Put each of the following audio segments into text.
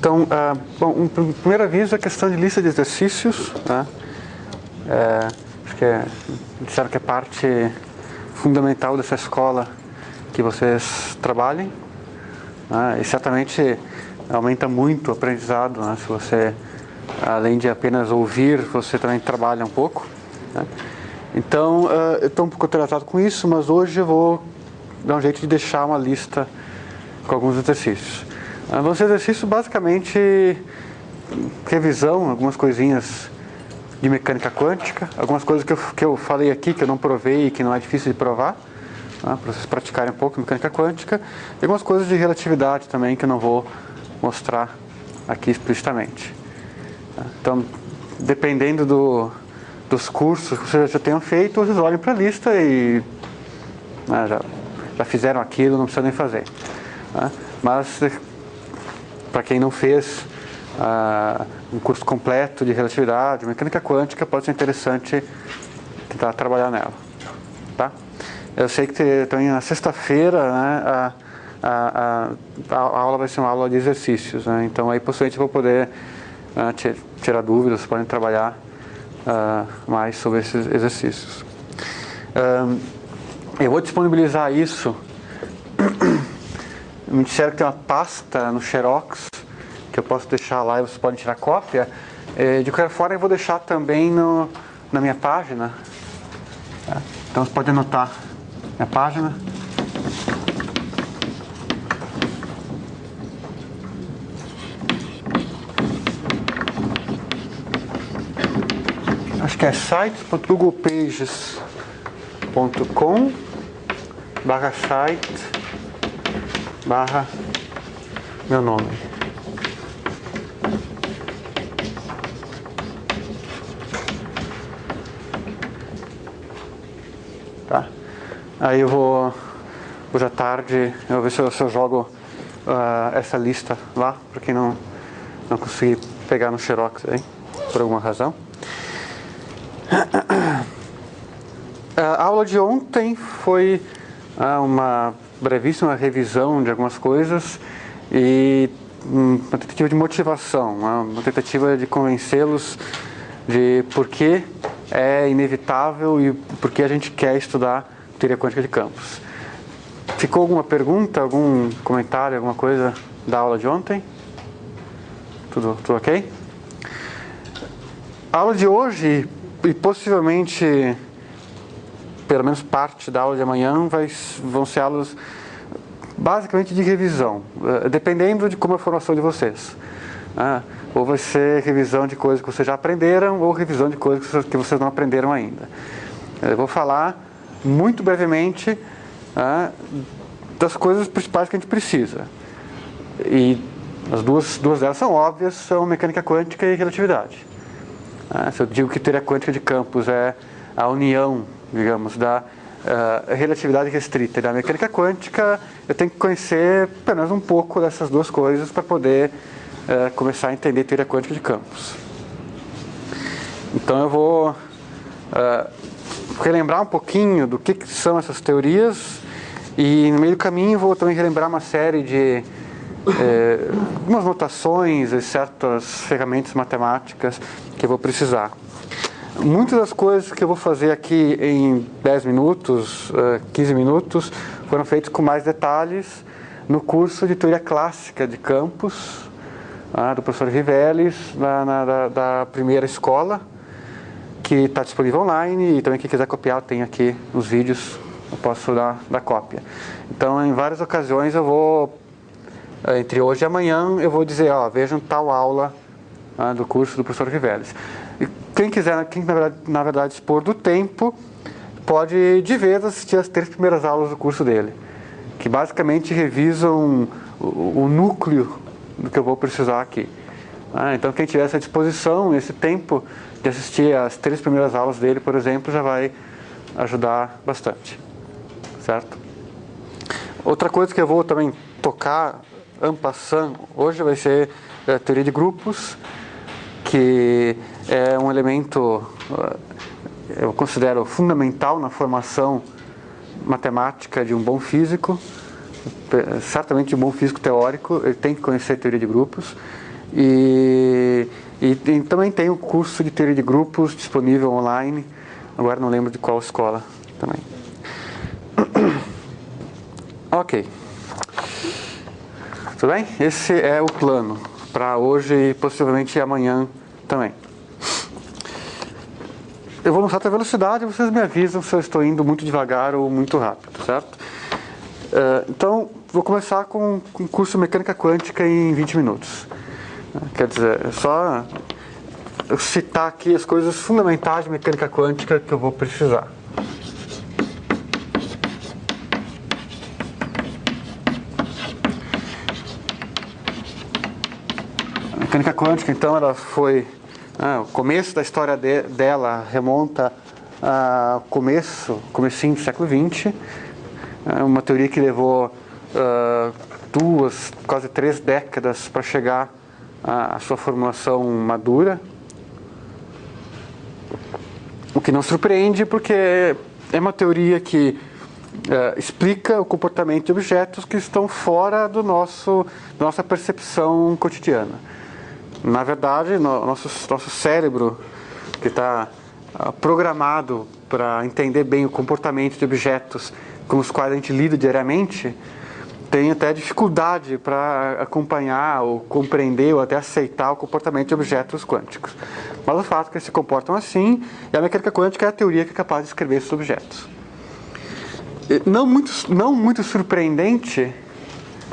Então, bom, um primeiro aviso é a questão de lista de exercícios, né? Acho que disseram que é parte fundamental dessa escola que vocês trabalhem, né? E certamente aumenta muito o aprendizado, né? Se você, além de apenas ouvir, você também trabalha um pouco, né? Então, eu estou um pouco atrasado com isso, mas hoje eu vou dar um jeito de deixar uma lista com alguns exercícios. Vão ser exercícios basicamente revisão, algumas coisinhas de mecânica quântica, algumas coisas que eu falei aqui, que eu não provei e que não é difícil de provar, né, para vocês praticarem um pouco de mecânica quântica, e algumas coisas de relatividade também que eu não vou mostrar aqui explicitamente. Então, dependendo dos cursos que vocês já tenham feito, vocês olhem para a lista e já fizeram aquilo, não precisa nem fazer. Mas, para quem não fez um curso completo de relatividade, mecânica quântica, pode ser interessante tentar trabalhar nela. Tá? Eu sei que também na sexta-feira, né, a aula vai ser uma aula de exercícios, né? Então aí possivelmente eu vou poder tirar dúvidas, vocês podem trabalhar mais sobre esses exercícios. Eu vou disponibilizar isso. Me disseram que tem uma pasta no Xerox que eu posso deixar lá e vocês podem tirar cópia. De qualquer forma, eu vou deixar também na minha página. Então, você pode anotar minha página. Acho que é sites.googlepages.com/site/meu nome. Tá? Aí eu vou, hoje à tarde, eu vou ver se eu jogo essa lista lá, para quem não conseguir pegar no Xerox aí, por alguma razão. A aula de ontem foi uma brevíssima revisão de algumas coisas e uma tentativa de motivação, uma tentativa de convencê-los de por que é inevitável e por que a gente quer estudar teoria quântica de campos. Ficou alguma pergunta, algum comentário, alguma coisa da aula de ontem? Tudo ok? A aula de hoje, e possivelmente pelo menos parte da aula de amanhã, vão ser aulas basicamente de revisão, dependendo de como é a formação de vocês. Ou vai ser revisão de coisas que vocês já aprenderam, ou revisão de coisas que vocês não aprenderam ainda. Eu vou falar muito brevemente das coisas principais que a gente precisa. E as duas delas são óbvias, são mecânica quântica e relatividade. Se eu digo que teoria quântica de campos é a união, digamos, da relatividade restrita e da mecânica quântica, eu tenho que conhecer pelo menos um pouco dessas duas coisas para poder começar a entender teoria quântica de campos. Então eu vou relembrar um pouquinho do que são essas teorias e no meio do caminho vou também relembrar uma série de algumas notações e certas ferramentas matemáticas que eu vou precisar. Muitas das coisas que eu vou fazer aqui em 10 minutos, 15 minutos, foram feitas com mais detalhes no curso de teoria clássica de campos, do professor Rivelis, da primeira escola, que está disponível online, e também quem quiser copiar tem aqui os vídeos, eu posso dar cópia. Então, em várias ocasiões eu vou, entre hoje e amanhã, eu vou dizer, vejam tal aula do curso do professor Rivelis. E quem na verdade dispor do tempo, pode de vez assistir as 3 primeiras aulas do curso dele, que basicamente revisam o núcleo do que eu vou precisar aqui. Então quem tiver essa disposição, esse tempo de assistir as 3 primeiras aulas dele, por exemplo, já vai ajudar bastante. Certo? Outra coisa que eu vou também tocar en passant hoje vai ser a teoria de grupos, que é um elemento, eu considero fundamental na formação matemática de um bom físico, certamente de um bom físico teórico, ele tem que conhecer a teoria de grupos, E também tem o curso de teoria de grupos disponível online. Agora não lembro de qual escola também. Ok. Tudo bem? Esse é o plano para hoje e possivelmente amanhã também. Eu vou mostrar a velocidade e vocês me avisam se eu estou indo muito devagar ou muito rápido, certo? Então, vou começar com o curso de mecânica quântica em 20 minutos. Quer dizer, é só eu citar aqui as coisas fundamentais de mecânica quântica que eu vou precisar. A mecânica quântica, então, ela foi... o começo da história dela remonta ao comecinho do século XX. Uma teoria que levou 2, quase 3 décadas para chegar à sua formulação madura. O que não surpreende, porque é uma teoria que explica o comportamento de objetos que estão fora da nossa percepção cotidiana. Na verdade, nosso cérebro, que está programado para entender bem o comportamento de objetos com os quais a gente lida diariamente, tem até dificuldade para acompanhar ou compreender ou até aceitar o comportamento de objetos quânticos. Mas o fato é que eles se comportam assim, e a mecânica quântica é a teoria que é capaz de descrever esses objetos. Não muito surpreendente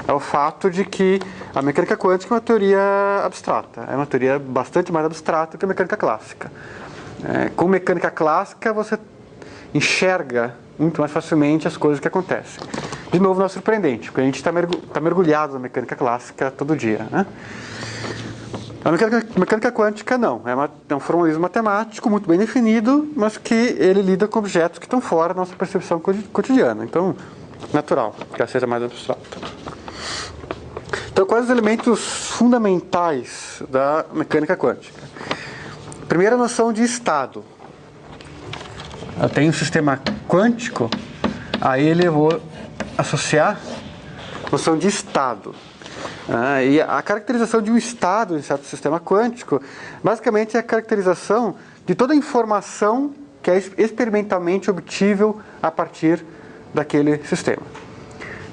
é o fato de que a mecânica quântica é uma teoria abstrata. É uma teoria bastante mais abstrata que a mecânica clássica. Com mecânica clássica, você enxerga muito mais facilmente as coisas que acontecem. De novo, não é surpreendente, porque a gente está mergulhado na mecânica clássica todo dia, né? A mecânica quântica não. É um formalismo matemático muito bem definido, mas que ele lida com objetos que estão fora da nossa percepção cotidiana. Então, natural que ela seja mais abstrata. Então, quais os elementos fundamentais da mecânica quântica? Primeira, a noção de estado. Eu tenho um sistema quântico, a ele eu vou associar a noção de estado. E a caracterização de um estado em certo sistema quântico, basicamente é a caracterização de toda a informação que é experimentalmente obtível a partir daquele sistema.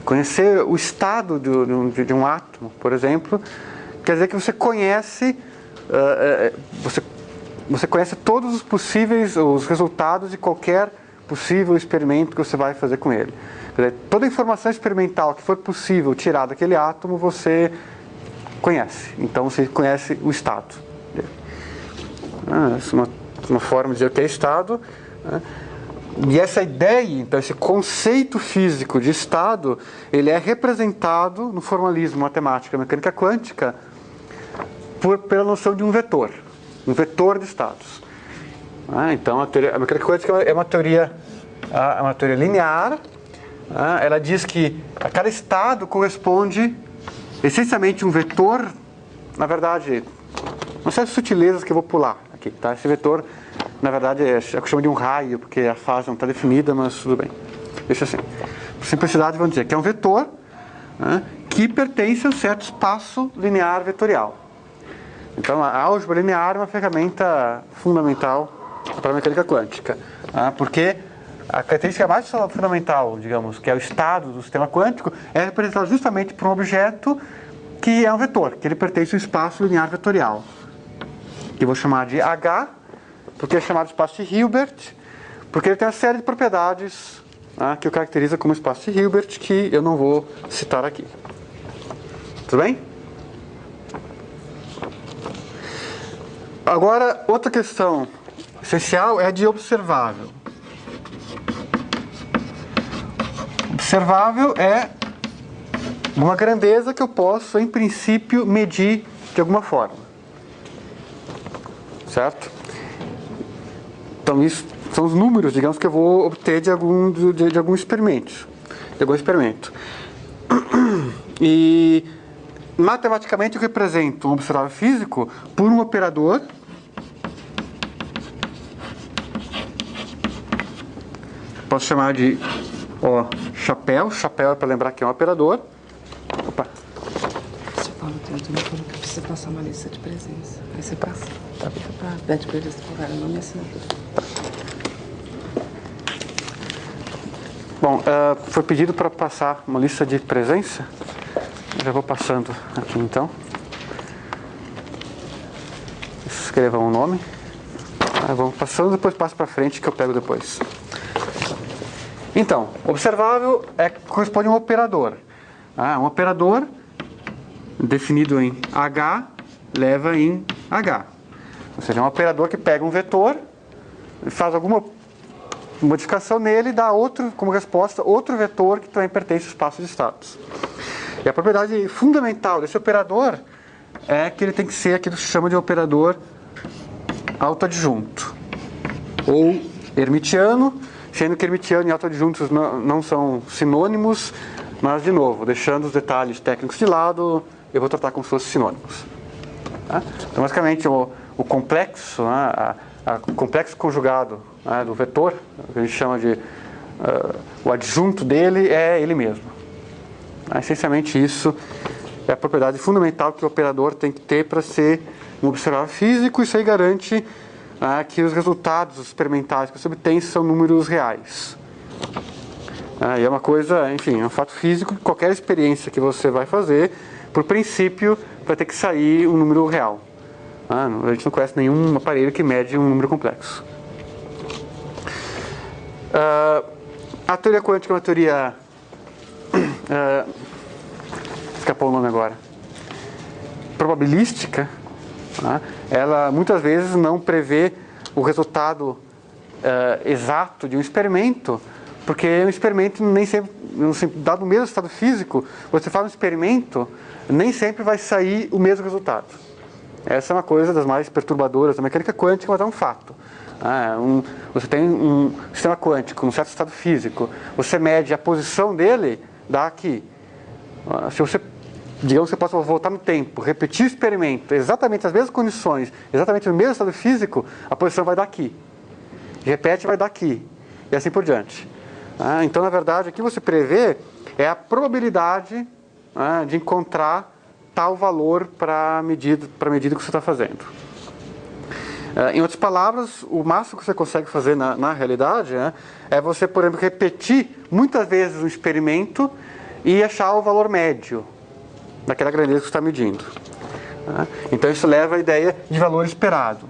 Conhecer o estado de um átomo, por exemplo, quer dizer que você conhece você conhece todos os resultados de qualquer possível experimento que você vai fazer com ele. Quer dizer, toda a informação experimental que for possível tirar daquele átomo, você conhece. Então, você conhece o estado dele. Essa é uma forma de dizer o que é estado. E essa ideia, então, esse conceito físico de estado, ele é representado no formalismo matemático da mecânica quântica pela noção de um vetor de estados. Então, a mecânica quântica é uma teoria linear. Ela diz que a cada estado corresponde essencialmente um vetor, na verdade, uma série de sutilezas que eu vou pular aqui, tá? Esse vetor, na verdade, é o que eu chamo de um raio, porque a fase não está definida, mas tudo bem. Deixa assim. Por simplicidade, vamos dizer que é um vetor que pertence a um certo espaço linear vetorial. Então, a álgebra linear é uma ferramenta fundamental para a mecânica quântica, porque a característica mais fundamental, digamos, que é o estado do sistema quântico, é representado justamente por um objeto que é um vetor, que ele pertence a um espaço linear vetorial, que eu vou chamar de H, porque é chamado de espaço de Hilbert, porque ele tem uma série de propriedades que o caracteriza como espaço de Hilbert, que eu não vou citar aqui. Tudo bem? Agora, outra questão essencial é a de observável. Observável é uma grandeza que eu posso, em princípio, medir de alguma forma. Certo? Então, isso são os números, digamos, que eu vou obter de algum experimento. E, matematicamente, eu represento um observável físico por um operador posso chamar de chapéu. Chapéu é para lembrar que é um operador. Paulo, tem um turno falou que precisa passar uma lista de presença. Aí você passa. Tá bem. Pede pra eles colocarem o nome e assinatura. Bom, foi pedido para passar uma lista de presença. Eu já vou passando aqui então. Escrevam o nome. Vamos passando, depois passo para frente que eu pego depois. Então, observável corresponde a um operador. Um operador definido em H leva em H. Ou seja, é um operador que pega um vetor, faz alguma modificação nele e dá outro, como resposta, outro vetor que também pertence ao espaço de estados. E a propriedade fundamental desse operador é que ele tem que ser aquilo que se chama de operador autoadjunto ou hermitiano, sendo que hermitiano e autoadjuntos não são sinônimos, mas, de novo, deixando os detalhes técnicos de lado, eu vou tratar como se fossem sinônimos. Então, basicamente, o complexo, o complexo conjugado do vetor, que a gente chama de o adjunto dele é ele mesmo. Essencialmente, isso é a propriedade fundamental que o operador tem que ter para ser um observável físico. Isso aí garante que os resultados experimentais que você obtém são números reais. E é uma coisa, enfim, é um fato físico que qualquer experiência que você vai fazer, por princípio, vai ter que sair um número real. A gente não conhece nenhum aparelho que mede um número complexo. A teoria quântica é uma teoria... escapou o nome agora. Probabilística. Ela muitas vezes não prevê o resultado exato de um experimento, porque um experimento nem sempre, dado o mesmo estado físico, você faz um experimento, nem sempre vai sair o mesmo resultado. Essa é uma coisa das mais perturbadoras da mecânica quântica, mas é um fato. Você tem um sistema quântico, um certo estado físico, você mede a posição dele, dá aqui. Se você, digamos que você possa voltar no tempo, repetir o experimento, exatamente as mesmas condições, exatamente no mesmo estado físico, a posição vai dar aqui. Repete, vai dar aqui. E assim por diante. Então, na verdade, o que você prevê é a probabilidade de encontrar tal valor para a medida que você está fazendo. Em outras palavras, o máximo que você consegue fazer na realidade é você, por exemplo, repetir muitas vezes um experimento e achar o valor médio daquela grandeza que você está medindo. Então, isso leva à ideia de valor esperado.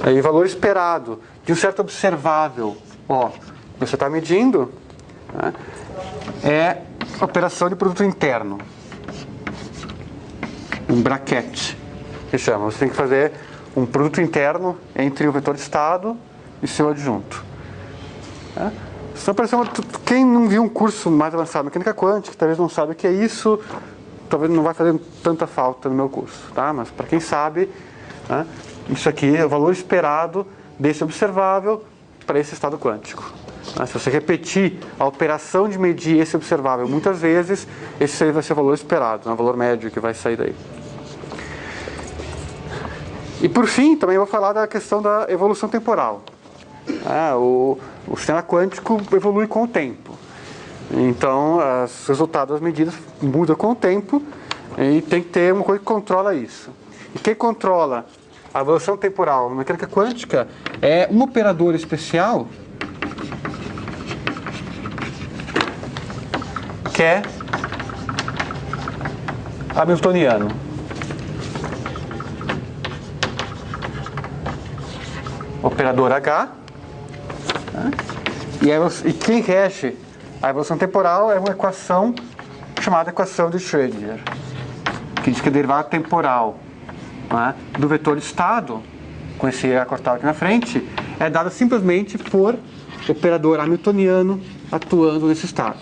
Aí, valor esperado de um certo observável, que você está medindo, é a operação de produto interno, um bracket, que chama. Você tem que fazer um produto interno entre o vetor de estado e seu adjunto. Quem não viu um curso mais avançado de mecânica quântica, talvez não sabe o que é isso, talvez não vai fazer tanta falta no meu curso, mas para quem sabe, isso aqui é o valor esperado desse observável para esse estado quântico. Se você repetir a operação de medir esse observável muitas vezes, esse aí vai ser o valor esperado, o valor médio que vai sair daí. E por fim, também vou falar da questão da evolução temporal. O sistema quântico evolui com o tempo. Então, os resultados das medidas mudam com o tempo e tem que ter uma coisa que controla isso. E quem controla a evolução temporal na mecânica quântica é um operador especial que é hamiltoniano. Operador H. E quem rege a evolução temporal é uma equação chamada equação de Schrödinger, que diz que a derivada temporal do vetor de estado, com esse acortado aqui na frente, é dada simplesmente por operador hamiltoniano atuando nesse estado.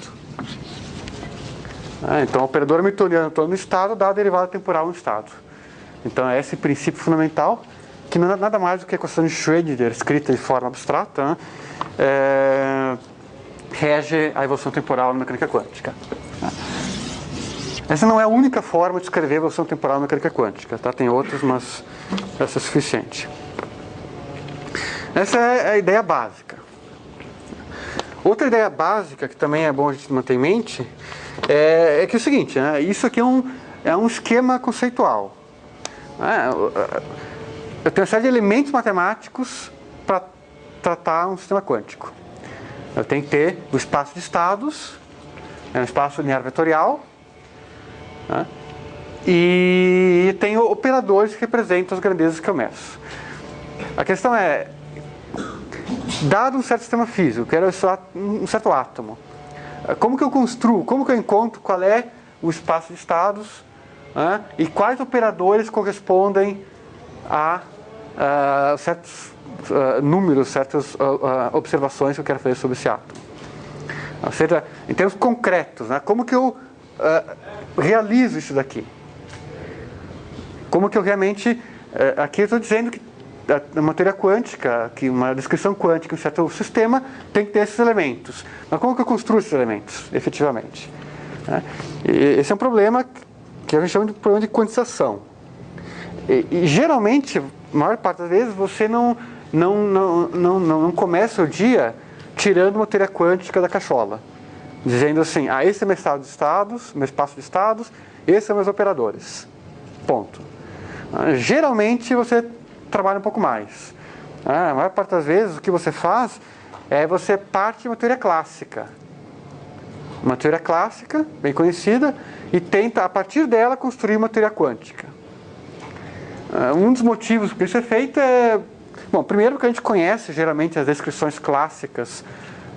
Então, o operador hamiltoniano atuando no estado dá a derivada temporal no estado. Então, é esse princípio fundamental, que não é nada mais do que a equação de Schrödinger, escrita de forma abstrata, rege a evolução temporal na mecânica quântica. Essa não é a única forma de escrever a evolução temporal na mecânica quântica, tem outras, mas essa é suficiente. Essa é a ideia básica. Outra ideia básica que também é bom a gente manter em mente é que é o seguinte, né? Isso aqui é um esquema conceitual. Eu tenho uma série de elementos matemáticos para tratar um sistema quântico. Eu tenho que ter o espaço de estados, um espaço linear vetorial, né? E tenho operadores que representam as grandezas que eu meço. A questão é, dado um certo sistema físico, quero um certo átomo, como que eu construo, como que eu encontro qual é o espaço de estados, né? E quais operadores correspondem a certos números, certas observações que eu quero fazer sobre esse átomo. Ou seja, em termos concretos, né? Como que eu realizo isso daqui? Como que eu realmente... aqui eu estou dizendo que uma teoria quântica, que uma descrição quântica de um certo sistema tem que ter esses elementos. Mas como que eu construo esses elementos, efetivamente? E esse é um problema que a gente chama de problema de quantização. E geralmente, a maior parte das vezes, você não começa o dia tirando uma teoria quântica da cachola, dizendo assim, esse é meu estado de estados, meu espaço de estados, esses são meus operadores. Ponto. Geralmente você trabalha um pouco mais. A maior parte das vezes o que você faz é você parte de uma teoria clássica. Uma teoria clássica, bem conhecida, e tenta, a partir dela, construir uma teoria quântica. Um dos motivos por isso é feito é... Bom, primeiro porque a gente conhece geralmente as descrições clássicas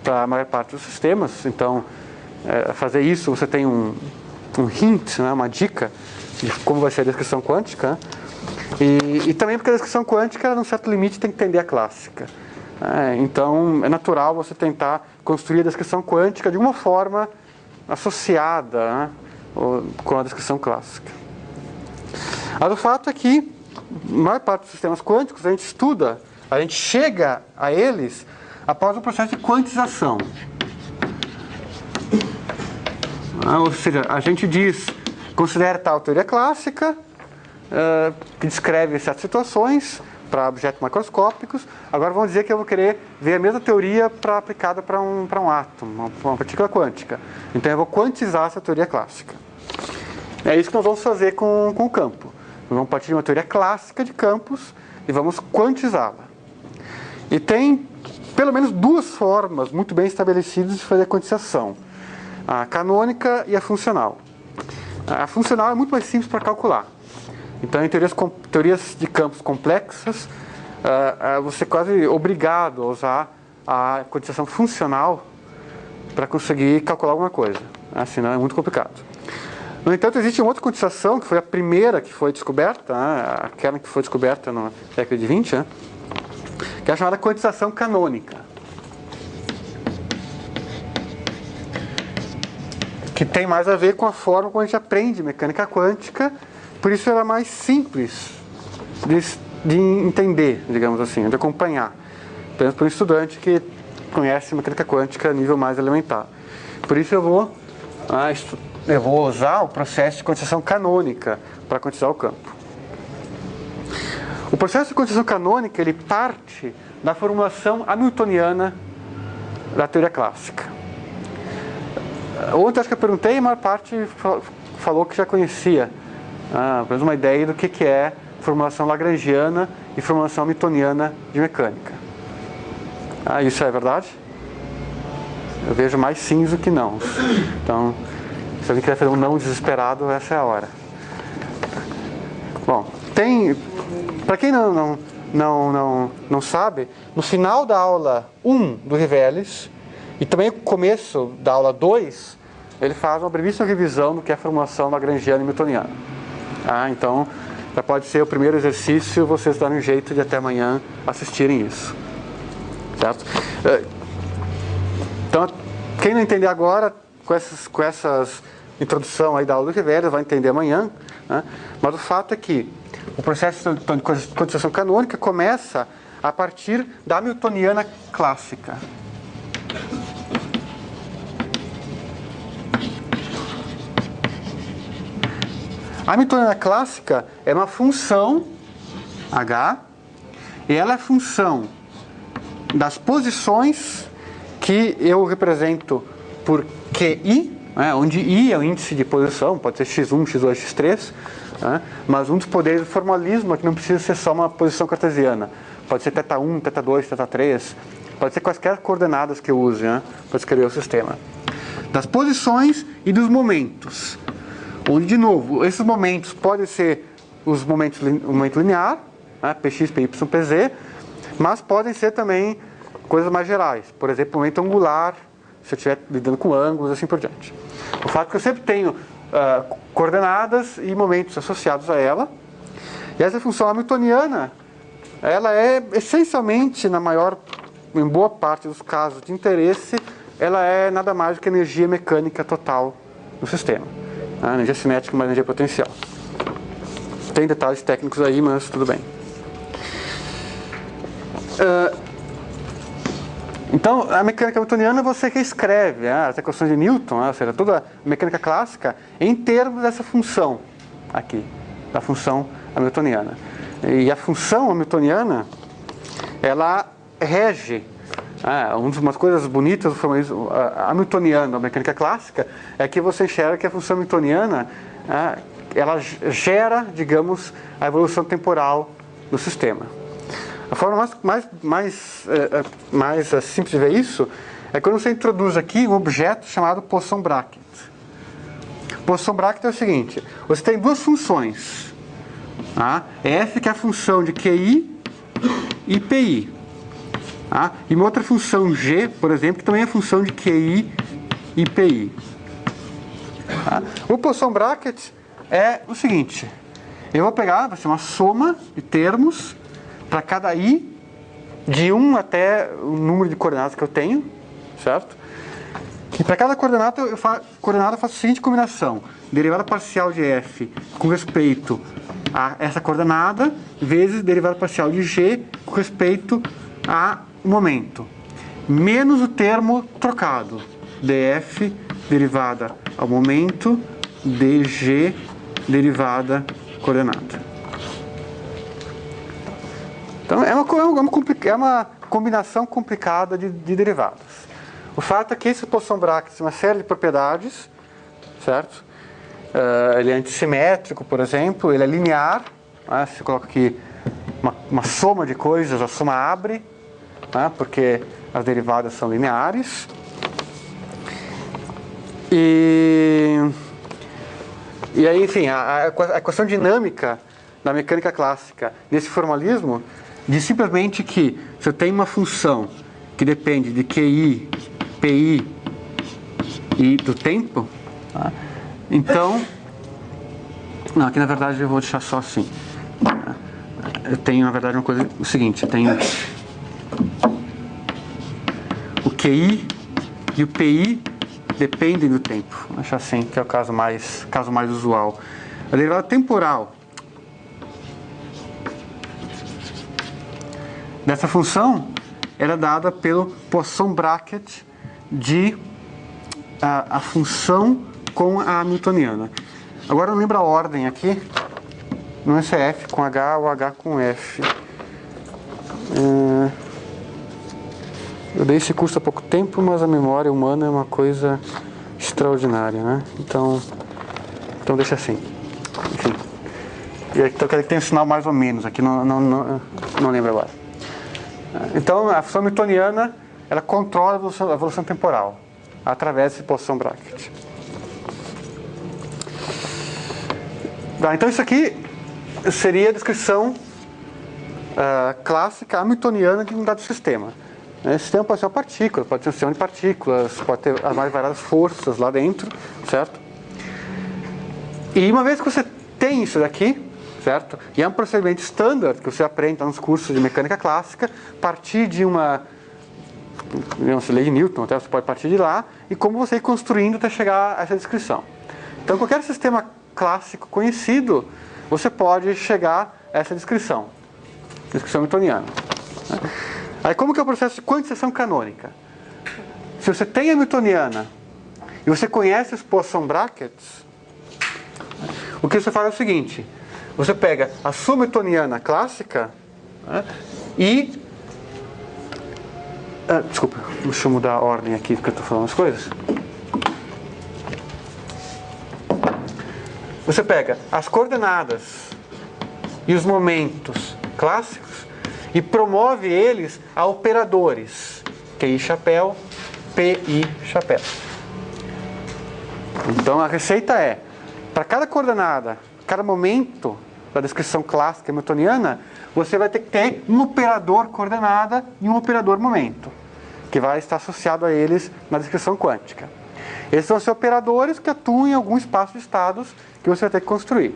para a maior parte dos sistemas. Então, fazer isso, você tem um hint, né, uma dica de como vai ser a descrição quântica, né? E também porque a descrição quântica, num certo limite, tem que entender a clássica. Então, é natural você tentar construir a descrição quântica de uma forma associada, né, com a descrição clássica. Mas o fato é que a maior parte dos sistemas quânticos a gente estuda, a gente chega a eles após o processo de quantização. Ou seja, a gente diz, considera tal teoria clássica, que descreve certas situações para objetos macroscópicos. Agora vamos dizer que eu vou querer ver a mesma teoria aplicada para um átomo, uma partícula quântica. Então eu vou quantizar essa teoria clássica. É isso que nós vamos fazer com o campo. Nós vamos partir de uma teoria clássica de campos e vamos quantizá-la. E tem pelo menos duas formas muito bem estabelecidas de fazer a quantização: a canônica e a funcional. A funcional é muito mais simples para calcular. Então, em teorias de campos complexas, você é quase obrigado a usar a quantização funcional para conseguir calcular alguma coisa. Senão é muito complicado. No entanto, existe uma outra quantização, que foi a primeira que foi descoberta, aquela que foi descoberta na década de 20, que é a chamada quantização canônica. Que tem mais a ver com a forma como a gente aprende mecânica quântica. Por isso ela é mais simples de entender, digamos assim, de acompanhar. Apenas para um estudante que conhece mecânica quântica a nível mais elementar. Por isso eu vou usar o processo de quantização canônica para quantizar o campo. O processo de quantização canônica, ele parte da formulação hamiltoniana da teoria clássica. Ontem acho que eu perguntei e a maior parte falou que já conhecia. Apenas uma ideia do que é formulação lagrangiana e formulação hamiltoniana de mecânica. Isso é verdade? Eu vejo mais sims do que não. Então, se alguém quiser fazer um não desesperado, essa é a hora. Bom, para quem não sabe, no final da aula 1 do Riveles e também no começo da aula 2, ele faz uma brevíssima revisão do que é a formulação lagrangiana e hamiltoniana. Então, já pode ser o primeiro exercício vocês darem um jeito de até amanhã assistirem isso. Certo? Então, quem não entender agora, com essas introdução aí da aula do Riveles, vai entender amanhã, né? Mas o fato é que o processo de quantização canônica começa a partir da hamiltoniana clássica. A hamiltoniana clássica é uma função H, e ela é função das posições que eu represento por QI, né, onde I é o índice de posição, pode ser x1, x2, x3, né, mas um dos poderes do formalismo é que não precisa ser só uma posição cartesiana. Pode ser θ1, θ2, θ3, pode ser quaisquer coordenadas que eu use, né, para escrever o sistema. Das posições e dos momentos. Onde, de novo, esses momentos podem ser o momento linear, né, px, py, pz, mas podem ser também coisas mais gerais. Por exemplo, momento angular, se eu estiver lidando com ângulos, assim por diante. O fato é que eu sempre tenho coordenadas e momentos associados a ela. E essa função hamiltoniana, ela é essencialmente, em boa parte dos casos de interesse, ela é nada mais do que energia mecânica total do sistema. Energia cinética mais energia potencial. Tem detalhes técnicos aí, mas tudo bem. Então, a mecânica hamiltoniana você reescreve as equações de Newton, ou seja, toda a mecânica clássica, em termos dessa função aqui, da função hamiltoniana. E a função hamiltoniana, ela rege, umas coisas bonitas do formalismo hamiltoniano da mecânica clássica, é que você enxerga que a função hamiltoniana, ela gera, digamos, a evolução temporal do sistema. A forma mais simples de ver isso é quando você introduz aqui um objeto chamado Poisson bracket. Poisson bracket é o seguinte: você tem duas funções. F, que é a função de QI e PI. E uma outra função G, por exemplo, que também é a função de QI e PI. O Poisson bracket é o seguinte: eu vou pegar, vai ser uma soma de termos para cada i, de 1 até o número de coordenadas que eu tenho, certo? E para cada coordenada eu faço a seguinte combinação: derivada parcial de f com respeito a essa coordenada, vezes derivada parcial de g com respeito a momento, menos o termo trocado, df derivada ao momento, dg derivada coordenada. Então, é uma combinação complicada de derivadas. O fato é que esse Poisson bracket tem uma série de propriedades, certo? Ele é antissimétrico, por exemplo, ele é linear. Se eu coloco aqui uma soma de coisas, a soma abre, porque as derivadas são lineares. E aí, enfim, a equação dinâmica da mecânica clássica nesse formalismo diz simplesmente que se eu tenho uma função que depende de QI, PI e do tempo, então, não, aqui na verdade eu vou deixar só assim. Eu tenho na verdade o seguinte: eu tenho o QI e o PI dependem do tempo. Vou deixar assim, que é o caso mais usual. A derivada temporal dessa função era dada pelo Poisson bracket de a função com a hamiltoniana. Agora eu não lembro a ordem aqui. Não é se é F com H ou H com F. Eu dei esse curso há pouco tempo, mas a memória humana é uma coisa extraordinária, né? Então deixa assim. Enfim. Então quer dizer que tem um sinal mais ou menos aqui, não lembro agora. Então a função hamiltoniana, ela controla a evolução temporal através desse Poisson bracket. Então isso aqui seria a descrição clássica hamiltoniana de um dado sistema. Esse sistema pode ser uma partícula, pode ser um sistema de partículas, pode ter as mais variadas forças lá dentro, certo? E uma vez que você tem isso daqui, certo? E é um procedimento standard que você aprende nos cursos de mecânica clássica, partir de uma lei de Newton, até você pode partir de lá, e como você ir construindo até chegar a essa descrição. Então, qualquer sistema clássico conhecido, você pode chegar a essa descrição hamiltoniana. Aí, como que é o processo de quantização canônica? Se você tem a hamiltoniana e você conhece os Poisson brackets, o que você faz é o seguinte: você pega a sua hamiltoniana clássica, e Desculpa, deixa eu mudar a ordem aqui porque eu estou falando as coisas. Você pega as coordenadas e os momentos clássicos e promove eles a operadores QI chapéu, PI chapéu. Então a receita é, para cada coordenada, cada momento da descrição clássica hamiltoniana, você vai ter que ter um operador coordenada e um operador momento, que vai estar associado a eles na descrição quântica. Esses vão ser operadores que atuam em algum espaço de estados que você vai ter que construir.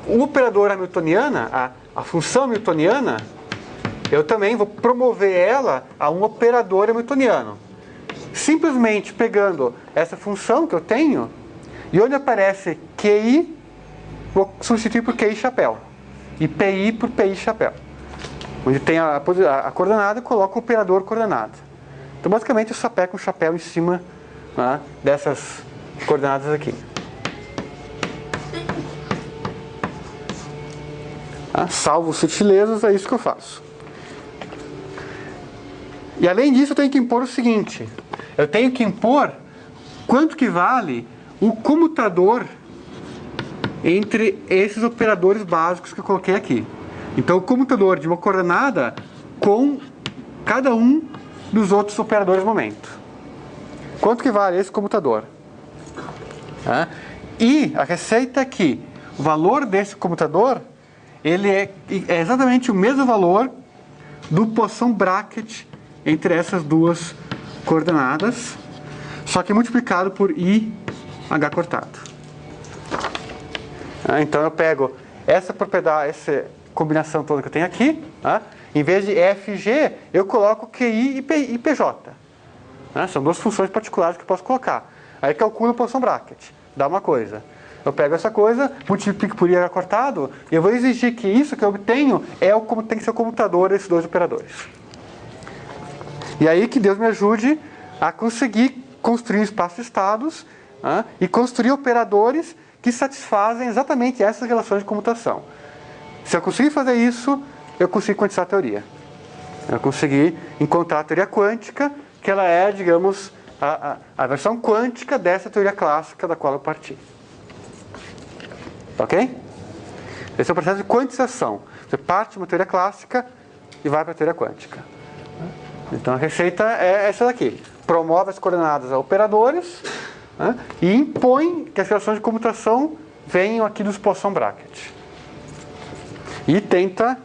O operador hamiltoniana, a função hamiltoniana, eu também vou promover ela a um operador hamiltoniano. Simplesmente pegando essa função que eu tenho, e onde aparece QI, vou substituir por QI chapéu. E PI por PI chapéu. Onde tem a coordenada, eu coloco o operador coordenada. Então, basicamente, eu só pego um chapéu em cima, né, dessas coordenadas aqui. Salvo sutilezas, é isso que eu faço. E além disso, eu tenho que impor o seguinte. Eu tenho que impor quanto que vale o comutador entre esses operadores básicos que eu coloquei aqui. Então, o comutador de uma coordenada com cada um dos outros operadores momento. Quanto que vale esse comutador? E a receita é que o valor desse comutador ele é exatamente o mesmo valor do Poisson bracket entre essas duas coordenadas, só que multiplicado por IH cortado. Então eu pego essa propriedade, essa combinação toda que eu tenho aqui, em vez de FG, eu coloco QI e PJ. São duas funções particulares que eu posso colocar. Aí calculo o Poisson bracket, dá uma coisa. Eu pego essa coisa, multiplico por IH cortado, e eu vou exigir que isso que eu obtenho como tem que ser o comutador desses dois operadores. E aí que Deus me ajude a conseguir construir um espaço de estados e construir operadores que satisfazem exatamente essas relações de comutação. Se eu conseguir fazer isso, eu consigo quantizar a teoria. Eu consegui encontrar a teoria quântica, que ela é, digamos, a versão quântica dessa teoria clássica da qual eu parti. Ok? Esse é o processo de quantização. Você parte de uma teoria clássica e vai para a teoria quântica. Então a receita é essa daqui. Promove as coordenadas a operadores e impõe que as relações de comutação venham aqui dos Poisson bracket. E tenta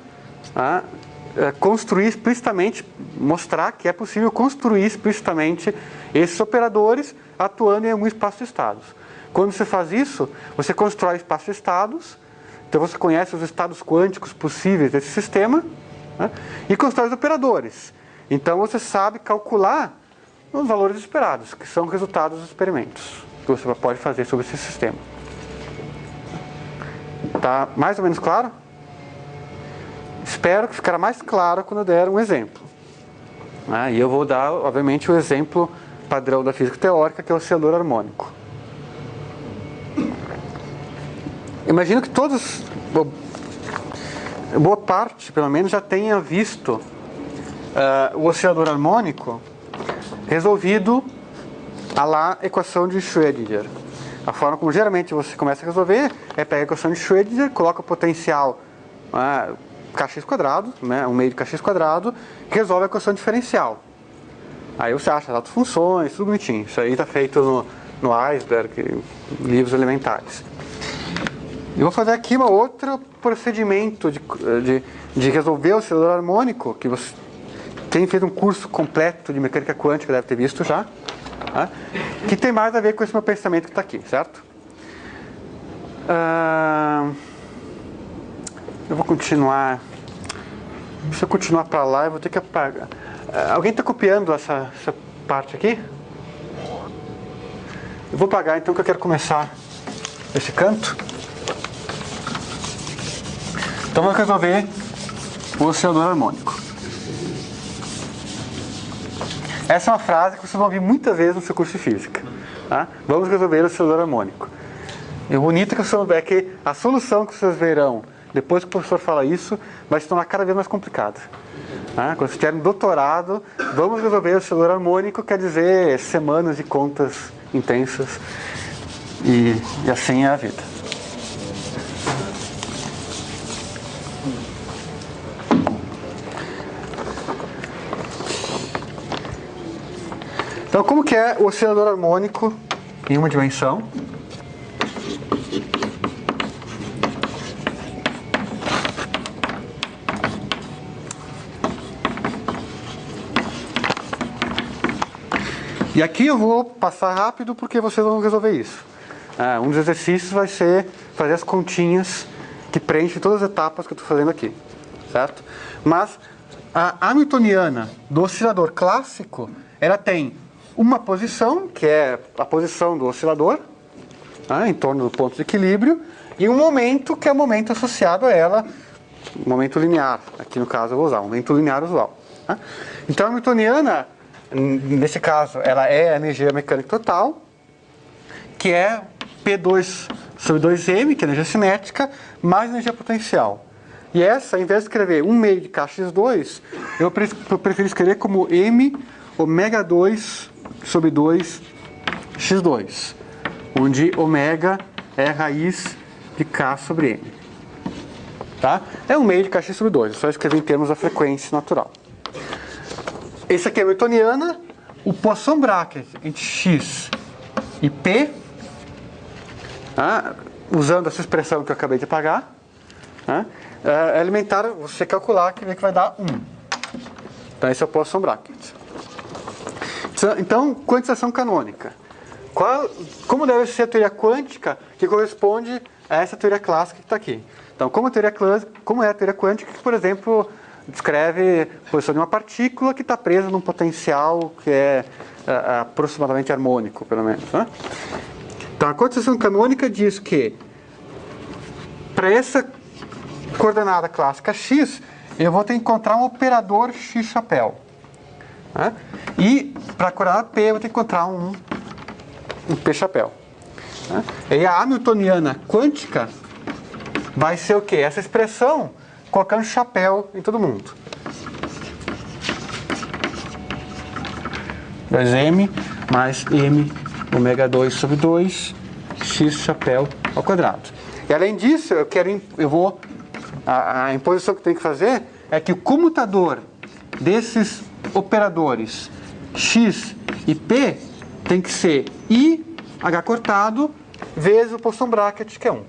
construir explicitamente, mostrar que é possível construir explicitamente esses operadores atuando em algum espaço de estados. Quando você faz isso, você constrói espaço de estados, então você conhece os estados quânticos possíveis desse sistema, e constrói os operadores. Então você sabe calcular os valores esperados, que são resultados dos experimentos que você pode fazer sobre esse sistema. Tá mais ou menos claro? Espero que ficará mais claro quando eu der um exemplo. E eu vou dar, obviamente, o exemplo padrão da física teórica, que é o oscilador harmônico. Imagino que todos, boa parte, pelo menos, já tenha visto o oscilador harmônico resolvido à la equação de Schrödinger. A forma como geralmente você começa a resolver é pegar a equação de Schrödinger, coloca o potencial kx quadrado, um meio de kx quadrado, resolve a equação diferencial. Aí você acha as autofunções, tudo bonitinho. Isso aí está feito no Iceberg, livros elementares. Eu vou fazer aqui um outro procedimento de resolver o oscilador harmônico, que você quem fez um curso completo de mecânica quântica deve ter visto já, que tem mais a ver com esse meu pensamento que está aqui, certo? Eu vou continuar. Se eu continuar para lá, eu vou ter que apagar. Alguém está copiando essa parte aqui? Eu vou apagar então, que eu quero começar esse canto. Então vamos resolver o oscilador harmônico. Essa é uma frase que vocês vão ouvir muitas vezes no seu curso de física. Vamos resolver o oscilador harmônico. E o bonito é que a solução que vocês verão depois que o professor fala isso vai se tornar cada vez mais complicada. Quando vocês tiverem doutorado, vamos resolver o oscilador harmônico, quer dizer semanas de contas intensas. E assim é a vida. Então, como que é o oscilador harmônico em uma dimensão? E aqui eu vou passar rápido porque vocês vão resolver isso. Um dos exercícios vai ser fazer as continhas que preenchem todas as etapas que eu estou fazendo aqui, certo? Mas a hamiltoniana do oscilador clássico, ela tem uma posição, que é a posição do oscilador, em torno do ponto de equilíbrio, e um momento, que é o momento associado a ela, momento linear. Aqui no caso eu vou usar o momento linear usual. Então a hamiltoniana, nesse caso, ela é a energia mecânica total, que é P2 sobre 2m, que é energia cinética, mais energia potencial. E essa, ao invés de escrever 1 meio de kx2, eu prefiro escrever como m ômega 2 sobre 2 x2, onde ômega é a raiz de k sobre m. Tá? É 1 meio de kx sobre 2, é só escrever em termos da frequência natural. Esse aqui é a hamiltoniana, o Poisson bracket entre x e p, usando essa expressão que eu acabei de apagar, é elementar você calcular que vai dar 1. Então esse é o Poisson bracket. Então, quantização canônica. Como deve ser a teoria quântica que corresponde a essa teoria clássica que está aqui? Então, como é a teoria quântica que, por exemplo, descreve a posição de uma partícula que está presa num potencial que é aproximadamente harmônico, pelo menos. Então, a quantização canônica diz que para essa coordenada clássica x, eu vou ter que encontrar um operador x chapéu. E para a coordenada p, eu vou ter que encontrar um p chapéu. E a hamiltoniana quântica vai ser o quê? Essa expressão colocando chapéu em todo mundo. 2m mais m ômega 2 sobre 2 x chapéu ao quadrado. E além disso, a imposição que eu tenho que fazer é que o comutador desses operadores x e p tem que ser i, h cortado, vezes o Poisson bracket, que é 1.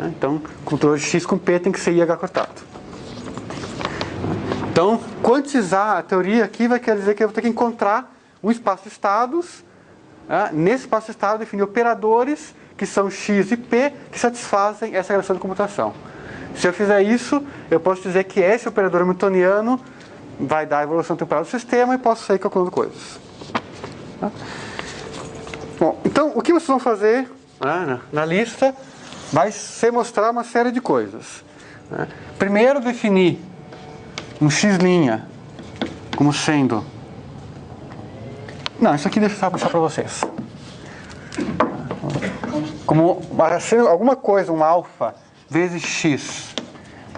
Então, o comutador de x com p tem que ser i, h cortado. Então, quantizar a teoria aqui vai querer dizer que eu vou ter que encontrar um espaço de estados. Nesse espaço de estado, definir operadores, que são x e p, que satisfazem essa relação de comutação. Se eu fizer isso, eu posso dizer que esse operador hamiltoniano vai dar a evolução temporal do sistema e posso sair calculando coisas. Bom, então, o que vocês vão fazer na lista vai ser mostrar uma série de coisas. Primeiro, definir um x' como sendo... Não, isso aqui deixa eu puxar para vocês. Como alguma coisa, um alfa vezes x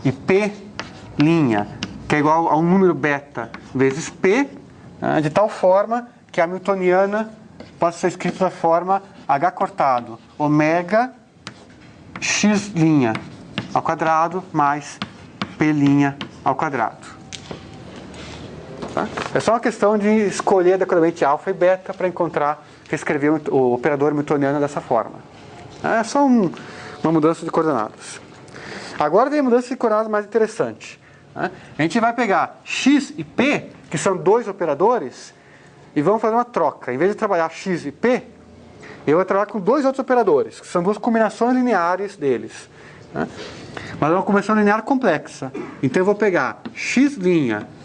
e p', que é igual a um número beta vezes p, de tal forma que a hamiltoniana pode ser escrita da forma h cortado ômega x' ao quadrado mais p' ao quadrado. É só uma questão de escolher adequadamente alfa e beta para reescrever o operador hamiltoniano dessa forma. É só uma mudança de coordenadas. Agora vem a mudança de coordenadas mais interessante. A gente vai pegar x e p, que são dois operadores, e vamos fazer uma troca. Em vez de trabalhar x e p, eu vou trabalhar com dois outros operadores, que são duas combinações lineares deles. Mas é uma combinação linear complexa. Então eu vou pegar x'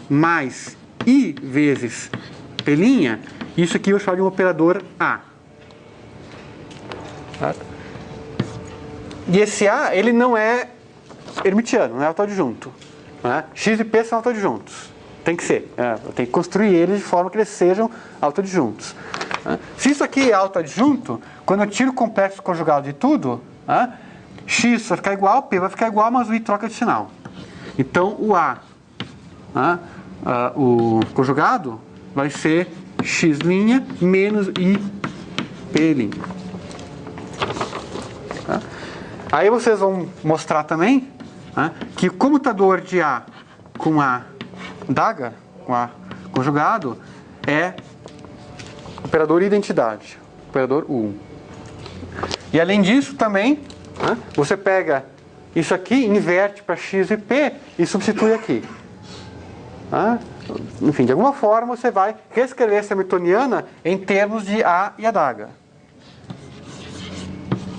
mais i vezes p', isso aqui eu vou chamar de um operador A. E esse A, ele não é hermitiano, não é autoadjunto. X e P são autoadjuntos. Tem que ser. Eu tenho que construir eles de forma que eles sejam autoadjuntos. Se isso aqui é autoadjunto, quando eu tiro o complexo conjugado de tudo, X vai ficar igual, P vai ficar igual, mas o I troca de sinal. Então o A o conjugado vai ser x' menos ip'. Tá? Aí vocês vão mostrar também, né, que o comutador de A com A daga, com A conjugado, é operador identidade, operador U. E além disso também, né, você pega isso aqui, inverte para x e p e substitui aqui. Enfim, de alguma forma você vai reescrever essa hamiltoniana em termos de A e a daga.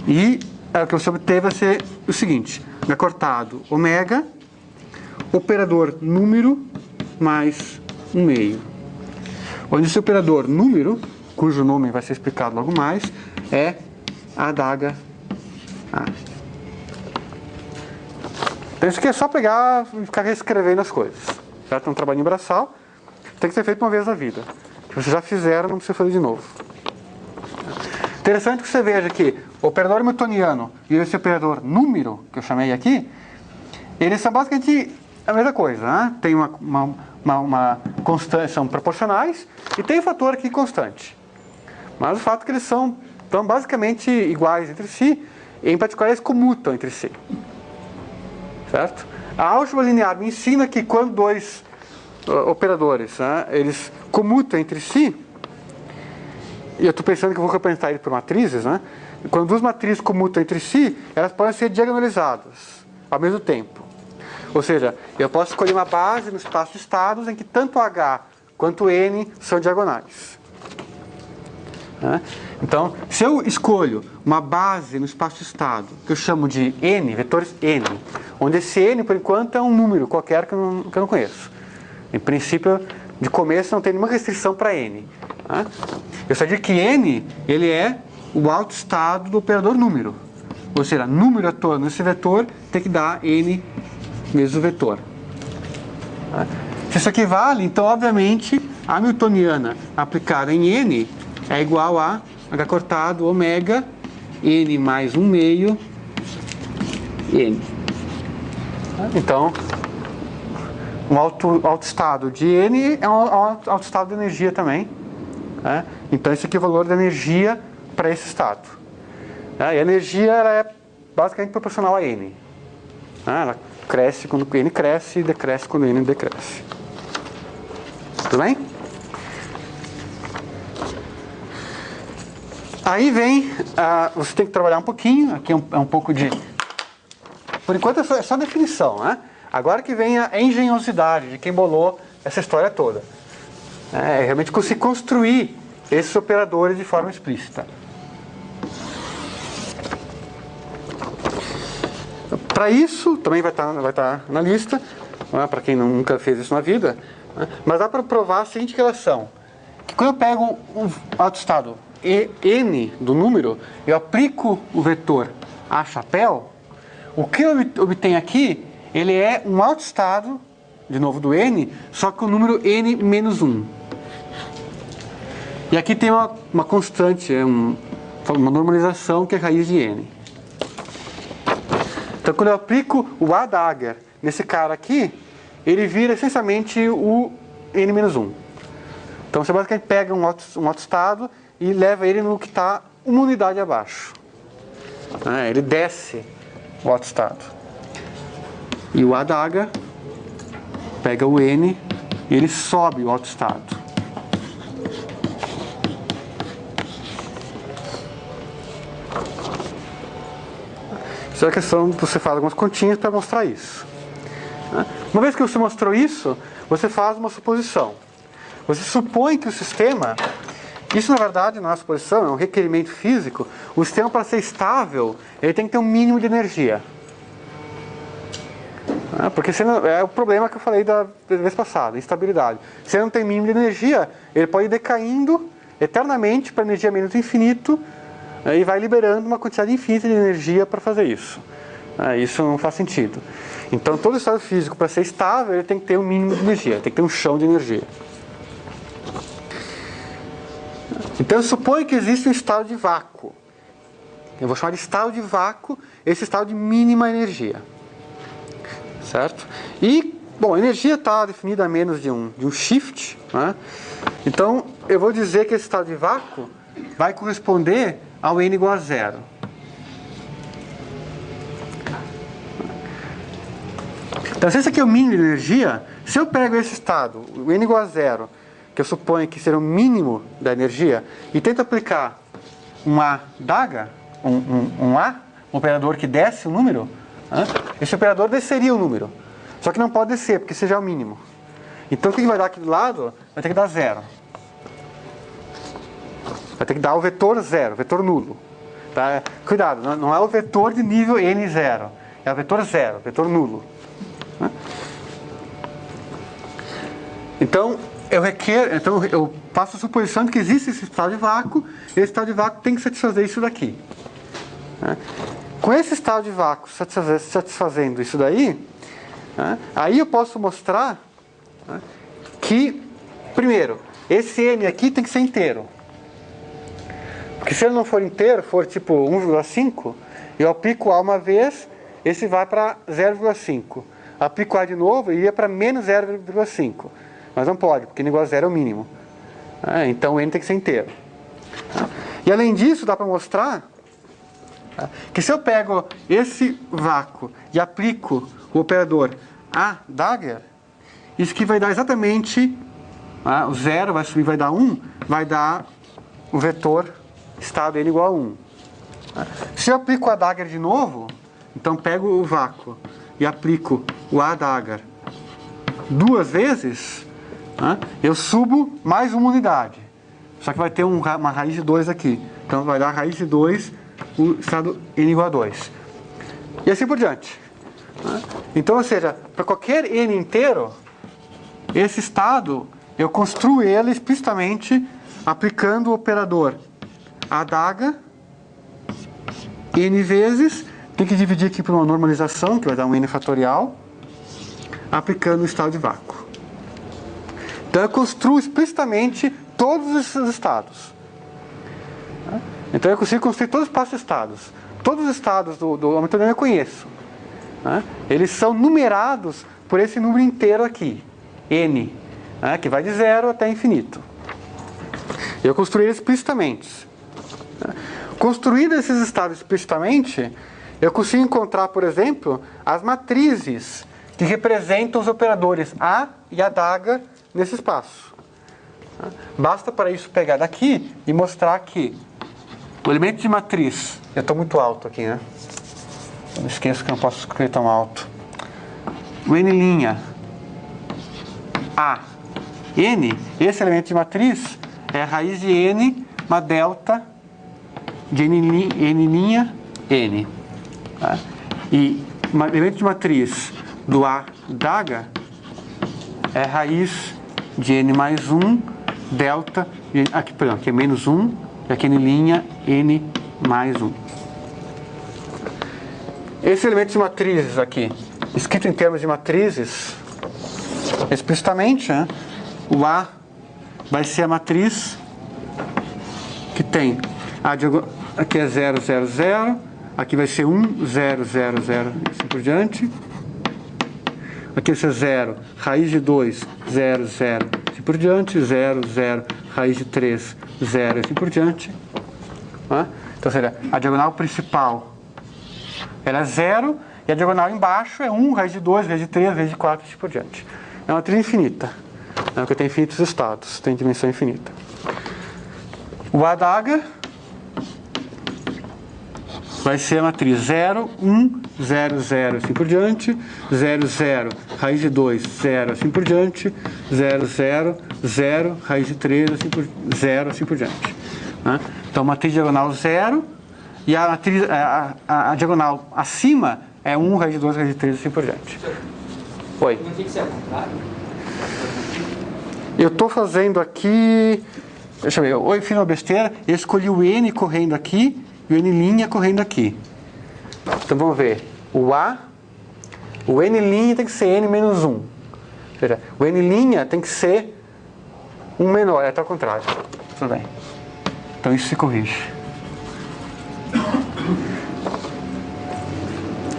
E o que você obteve vai ser o seguinte: acortado ômega, operador número mais 1/2. Onde esse operador número, cujo nome vai ser explicado logo mais, é a daga A. Então isso aqui é só pegar e ficar reescrevendo as coisas. Certo? É um trabalhinho braçal, tem que ser feito uma vez na vida. Se vocês já fizeram, não precisa fazer de novo. Interessante que você veja que o operador hamiltoniano e esse operador número, que eu chamei aqui, eles são basicamente a mesma coisa. Né? Tem uma constante, são proporcionais, e tem um fator aqui constante. Mas o fato é que eles são basicamente iguais entre si, e em particular eles comutam entre si. Certo? A álgebra linear me ensina que quando dois operadores, né, eles comutam entre si, e eu estou pensando que eu vou representar ele por matrizes, né? Quando duas matrizes comutam entre si, elas podem ser diagonalizadas ao mesmo tempo. Ou seja, eu posso escolher uma base no espaço de estados em que tanto H quanto N são diagonais. Então, se eu escolho uma base no espaço de estado, que eu chamo de N, vetores N, onde esse N, por enquanto, é um número qualquer que eu não conheço. Em princípio, de começo, não tem nenhuma restrição para N. Eu só digo que N, ele é o autoestado do operador número. Ou seja, número atuando nesse vetor tem que dar N vezes o vetor. Se isso aqui vale, então, obviamente, a hamiltoniana aplicada em N é igual a H cortado ômega N mais 1/2 N. Então, um autoestado de N é um autoestado de energia também. Então, esse aqui é o valor da energia para esse estado. E a energia ela é basicamente proporcional a N. Ela cresce quando N cresce e decresce quando N decresce. Tudo bem? Aí vem, você tem que trabalhar um pouquinho, aqui é um pouco de... Por enquanto é só definição, né? Agora que vem a engenhosidade de quem bolou essa história toda. É realmente conseguir construir esses operadores de forma explícita. Para isso, também vai estar na lista, para quem nunca fez isso na vida, mas dá para provar a seguinte relação: que quando eu pego um autoestado N do número, eu aplico o vetor A chapéu, o que eu obtenho aqui, ele é um autoestado, de novo do N, só que o número N menos 1. E aqui tem uma constante, uma normalização que é raiz de N. Então, quando eu aplico o A dagger nesse cara aqui, ele vira essencialmente o N menos 1. Então, você basicamente pega um autoestado e leva ele no que está uma unidade abaixo. Ele desce o autoestado. E o A dagger pega o N e ele sobe o autoestado. Isso é a questão de você fazer algumas continhas para mostrar isso. Uma vez que você mostrou isso, você faz uma suposição. Você supõe que o sistema... Isso, na verdade, não é uma suposição, é um requerimento físico. O sistema, para ser estável, ele tem que ter um mínimo de energia. Porque senão, é o problema que eu falei da vez passada, instabilidade. Se ele não tem mínimo de energia, ele pode ir decaindo eternamente para energia menos infinito e vai liberando uma quantidade infinita de energia para fazer isso. Isso não faz sentido. Então, todo estado físico, para ser estável, ele tem que ter um mínimo de energia, tem que ter um chão de energia. Então, eu suponho que existe um estado de vácuo. Eu vou chamar de estado de vácuo esse estado de mínima energia. Certo? E Bom, a energia está definida a menos de um shift, né? Então eu vou dizer que esse estado de vácuo vai corresponder ao n igual a 0. Então, se esse aqui é o mínimo de energia, se eu pego esse estado, o n igual a 0, que eu suponho que será o mínimo da energia, e tento aplicar um A daga, um operador que desce o número, né? Esse operador desceria o número. Só que não pode descer, porque esse já é o mínimo. Então, o que vai dar aqui do lado? Vai ter que dar 0. Vai ter que dar o vetor 0, vetor nulo. Tá? Cuidado, não é o vetor de nível n0. É o vetor 0, vetor nulo. Então, eu faço a suposição de que existe esse estado de vácuo, e esse estado de vácuo tem que satisfazer isso daqui. Com esse estado de vácuo satisfazendo isso daí, aí eu posso mostrar que, primeiro, esse n aqui tem que ser inteiro. Porque se ele não for inteiro, for tipo 1,5, eu aplico A uma vez, esse vai para 0,5. Aplico A de novo e iria para menos 0,5. Mas não pode, porque n igual a 0 é o mínimo. Então o n tem que ser inteiro. E além disso, dá para mostrar que se eu pego esse vácuo e aplico o operador A dagger, isso aqui vai dar exatamente, o 0 vai subir, vai dar 1, vai dar o vetor estado n igual a 1. Se eu aplico a dagger de novo, então pego o vácuo e aplico o A dagger duas vezes, eu subo mais uma unidade. Só que vai ter uma raiz de 2 aqui. Então vai dar a raiz de 2, o estado n igual a 2. E assim por diante. Então, ou seja, para qualquer n inteiro, esse estado, eu construo ele explicitamente aplicando o operador A daga n vezes, tem que dividir aqui por uma normalização, que vai dar um n fatorial, aplicando o estado de vácuo. Então eu construo explicitamente todos esses estados. Então eu consigo construir todos os espaço-estados. Todos os estados do Hamiltoniano eu conheço. Eles são numerados por esse número inteiro aqui, n, que vai de 0 até infinito. Eu construí eles explicitamente. Construídos esses estados explicitamente, eu consigo encontrar, por exemplo, as matrizes que representam os operadores A e A daga nesse espaço. Basta para isso pegar daqui e mostrar que o elemento de matriz... Eu estou muito alto aqui, né? Eu não esqueço que eu não posso escrever tão alto. O n' A, n, esse elemento de matriz é a raiz de n, uma delta de n', n. Tá? E o elemento de matriz do A daga é a raiz de n mais 1, delta, aqui, perdão, aqui é menos 1, e aqui n', n mais 1. Esse elemento de matrizes aqui, escrito em termos de matrizes, explicitamente, o A vai ser a matriz que tem, aqui é 0, 0, 0, aqui vai ser 1, 0, 0, 0, assim por diante. Aqui vai ser 0, raiz de 2, 0, 0, assim por diante, 0, 0, raiz de 3, 0, assim por diante. Então, seria, a diagonal principal ela é 0, e a diagonal embaixo é 1, raiz de 2, raiz de 3, raiz de 4, assim por diante. É uma matriz infinita, porque tem infinitos estados, tem dimensão infinita. O A daga vai ser a matriz 0, 1, 0, 0, assim por diante, 0, 0, raiz de 2, 0, assim por diante, 0, 0, 0, raiz de 3, assim por, 0, assim por diante. Então, matriz diagonal 0, e a matriz, a diagonal acima é 1, raiz de 2, raiz de 3, assim por diante. Oi. Não tem que ser ao contrário? Eu estou fazendo aqui... Deixa eu ver, eu fiz uma besteira, eu escolhi o n correndo aqui, e o n' correndo aqui. Então vamos ver. O n' tem que ser n menos 1. Ou seja, o n' tem que ser 1 menor, é até ao contrário. Tudo bem. Então isso se corrige.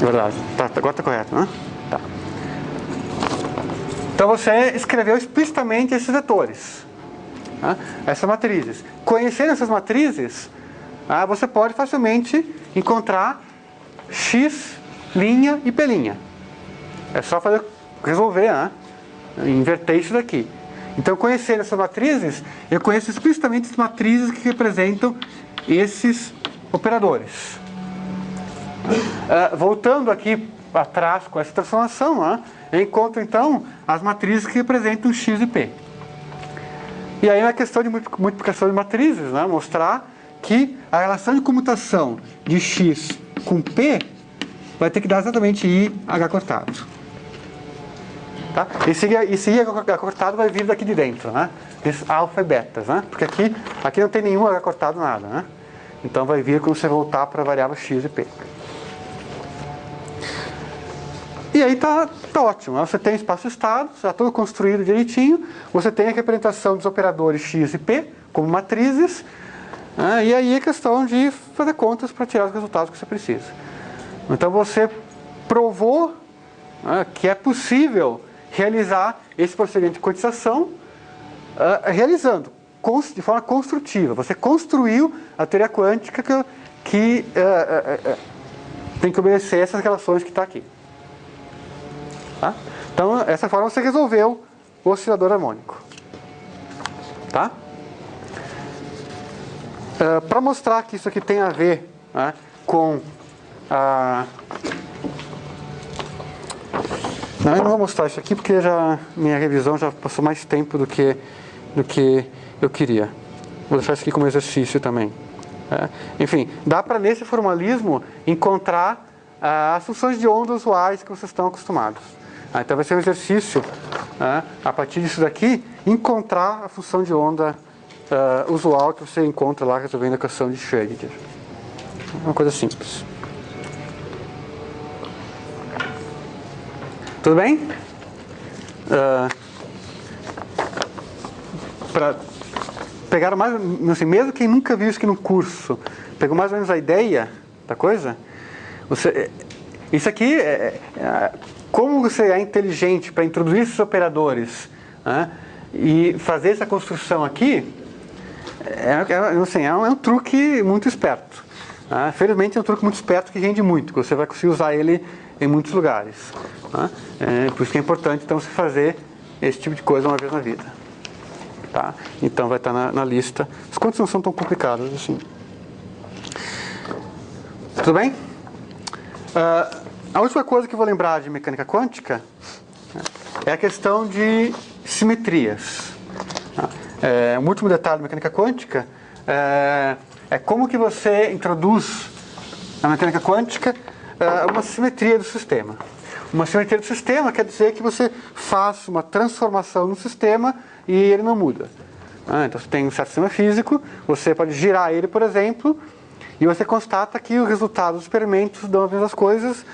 É verdade. Tá, agora está correto, né? Tá. Então você escreveu explicitamente esses vetores, essas matrizes. Conhecendo essas matrizes, você pode facilmente encontrar x' e p'. É só resolver, inverter isso daqui. Então, conhecendo essas matrizes, eu conheço explicitamente as matrizes que representam esses operadores. Voltando aqui atrás com essa transformação, eu encontro então as matrizes que representam x e p. E aí na questão de multiplicação de matrizes, mostrar que a relação de comutação de x com p vai ter que dar exatamente i h cortado. Tá? Esse i h cortado vai vir daqui de dentro, desses alfa e betas, porque aqui não tem nenhum h cortado, nada. Então vai vir quando você voltar para a variável x e p. E aí tá ótimo. Você tem espaço-estado, já todo construído direitinho. Você tem a representação dos operadores x e p como matrizes. E aí é questão de fazer contas para tirar os resultados que você precisa. Então você provou que é possível realizar esse procedimento de quantização realizando de forma construtiva. Você construiu a teoria quântica que tem que obedecer essas relações que está aqui. Tá? Então, dessa forma você resolveu o oscilador harmônico. Tá? Para mostrar que isso aqui tem a ver com a... Não, eu não vou mostrar isso aqui porque minha revisão já passou mais tempo do que eu queria. Vou deixar isso aqui como exercício também. Enfim, dá para nesse formalismo encontrar as funções de onda usuais que vocês estão acostumados. Então vai ser um exercício, a partir disso daqui, encontrar a função de onda usual que você encontra lá resolvendo a equação de Schrödinger. Uma coisa simples. Tudo bem? Para pegar mais, assim, mesmo quem nunca viu isso aqui no curso, pegou mais ou menos a ideia da coisa, isso aqui como você é inteligente para introduzir esses operadores e fazer essa construção aqui, é um truque muito esperto. Felizmente é um truque muito esperto que rende muito, que você vai conseguir usar ele em muitos lugares. Por isso que é importante então você fazer esse tipo de coisa uma vez na vida. Tá? Então vai estar na lista. As contas não são tão complicadas assim. Tudo bem? A última coisa que eu vou lembrar de mecânica quântica é a questão de simetrias. Um último detalhe de mecânica quântica é como que você introduz na mecânica quântica uma simetria do sistema. Uma simetria do sistema quer dizer que você faz uma transformação no sistema e ele não muda. Então você tem um certo sistema físico, você pode girar ele, por exemplo, e você constata que o resultado dos experimentos dão as mesmas coisas.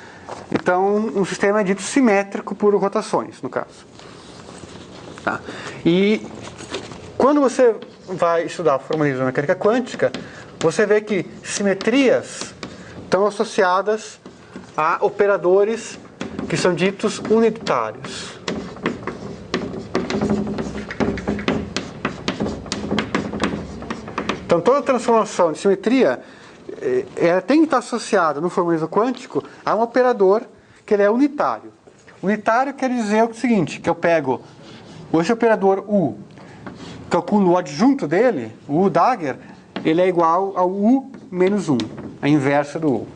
Então um sistema é dito simétrico por rotações, no caso. Tá? E quando você vai estudar o formalismo da mecânica quântica, você vê que simetrias estão associadas a operadores que são ditos unitários. Então toda transformação de simetria ela tem que estar associada no formalismo quântico a um operador que ele é unitário. Unitário quer dizer o seguinte, que eu pego esse operador U, calculo o adjunto dele, o U dagger, ele é igual ao U menos 1, a inversa do U.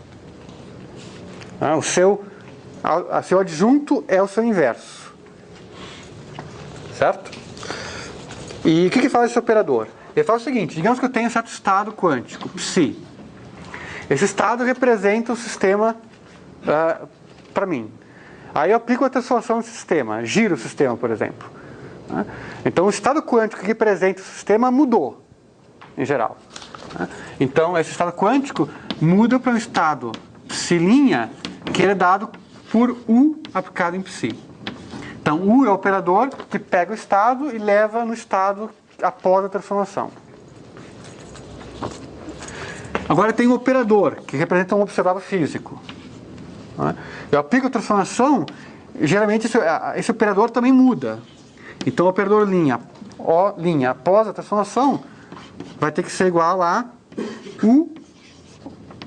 O seu adjunto é o seu inverso. Certo? E o que faz esse operador? Ele faz o seguinte, digamos que eu tenho um certo estado quântico, psi. Esse estado representa o sistema para mim. Aí eu aplico a transformação no sistema, giro o sistema, por exemplo. Então o estado quântico que representa o sistema mudou, em geral. Então esse estado quântico muda para um estado psi', que é dado por U aplicado em psi. Então U é o operador que pega o estado e leva no estado após a transformação. Agora tem um operador que representa um observável físico. Eu aplico a transformação geralmente esse operador também muda. Então o operador linha, O linha após a transformação vai ter que ser igual a U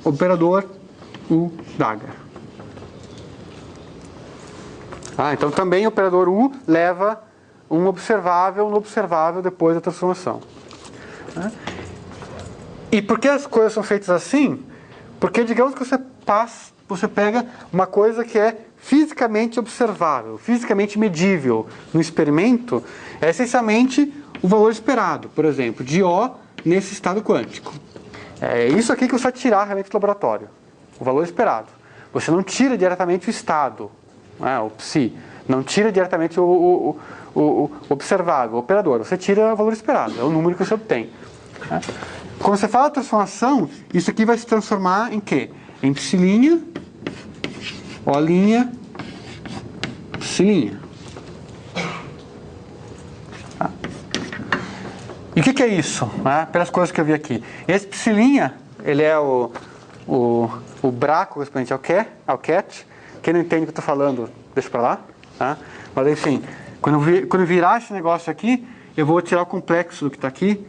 operador U Dagger. Então também o operador U leva um observável no observável depois da transformação. E por que as coisas são feitas assim? Porque digamos que você pega uma coisa que é fisicamente observável, fisicamente medível no experimento, é essencialmente o valor esperado, por exemplo, de O nesse estado quântico. É isso aqui que você vai tirar realmente do laboratório, o valor esperado. Você não tira diretamente o estado, o psi, não tira diretamente o observável, o operador, você tira o valor esperado, é o número que você obtém. Quando você fala transformação, isso aqui vai se transformar em quê? Em psilinha, O'linha, psilinha. E o que é isso? Pelas coisas que eu vi aqui. Esse psilinha, ele é o braco correspondente ao cat. Quem não entende o que eu estou falando, deixa para lá. Mas enfim, quando eu virar esse negócio aqui, eu vou tirar o complexo do que está aqui.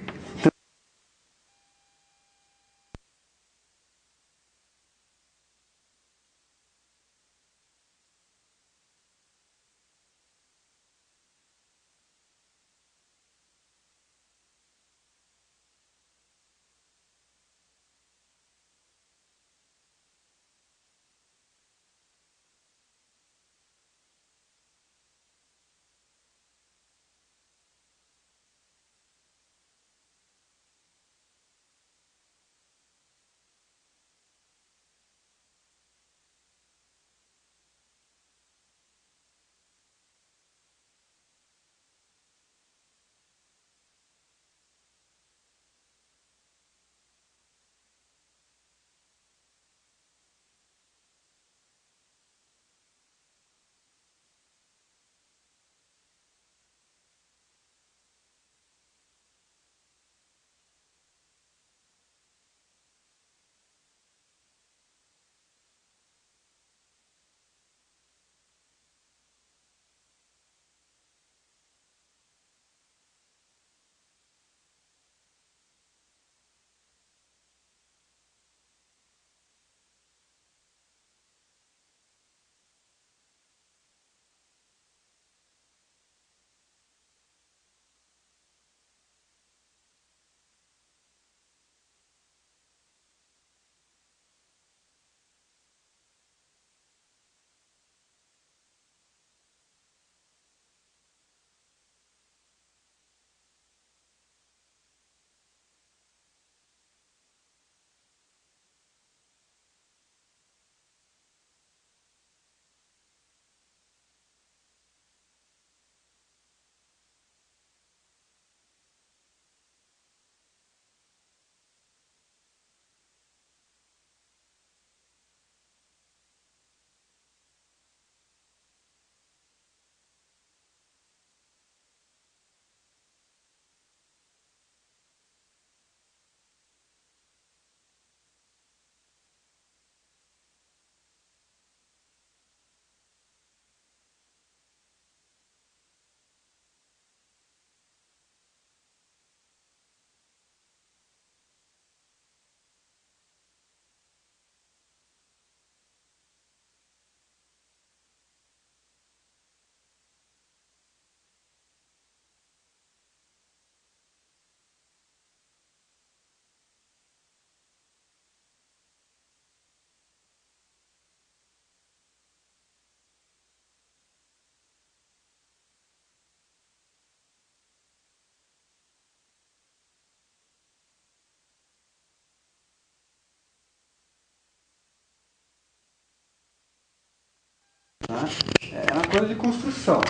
É uma coisa de construção.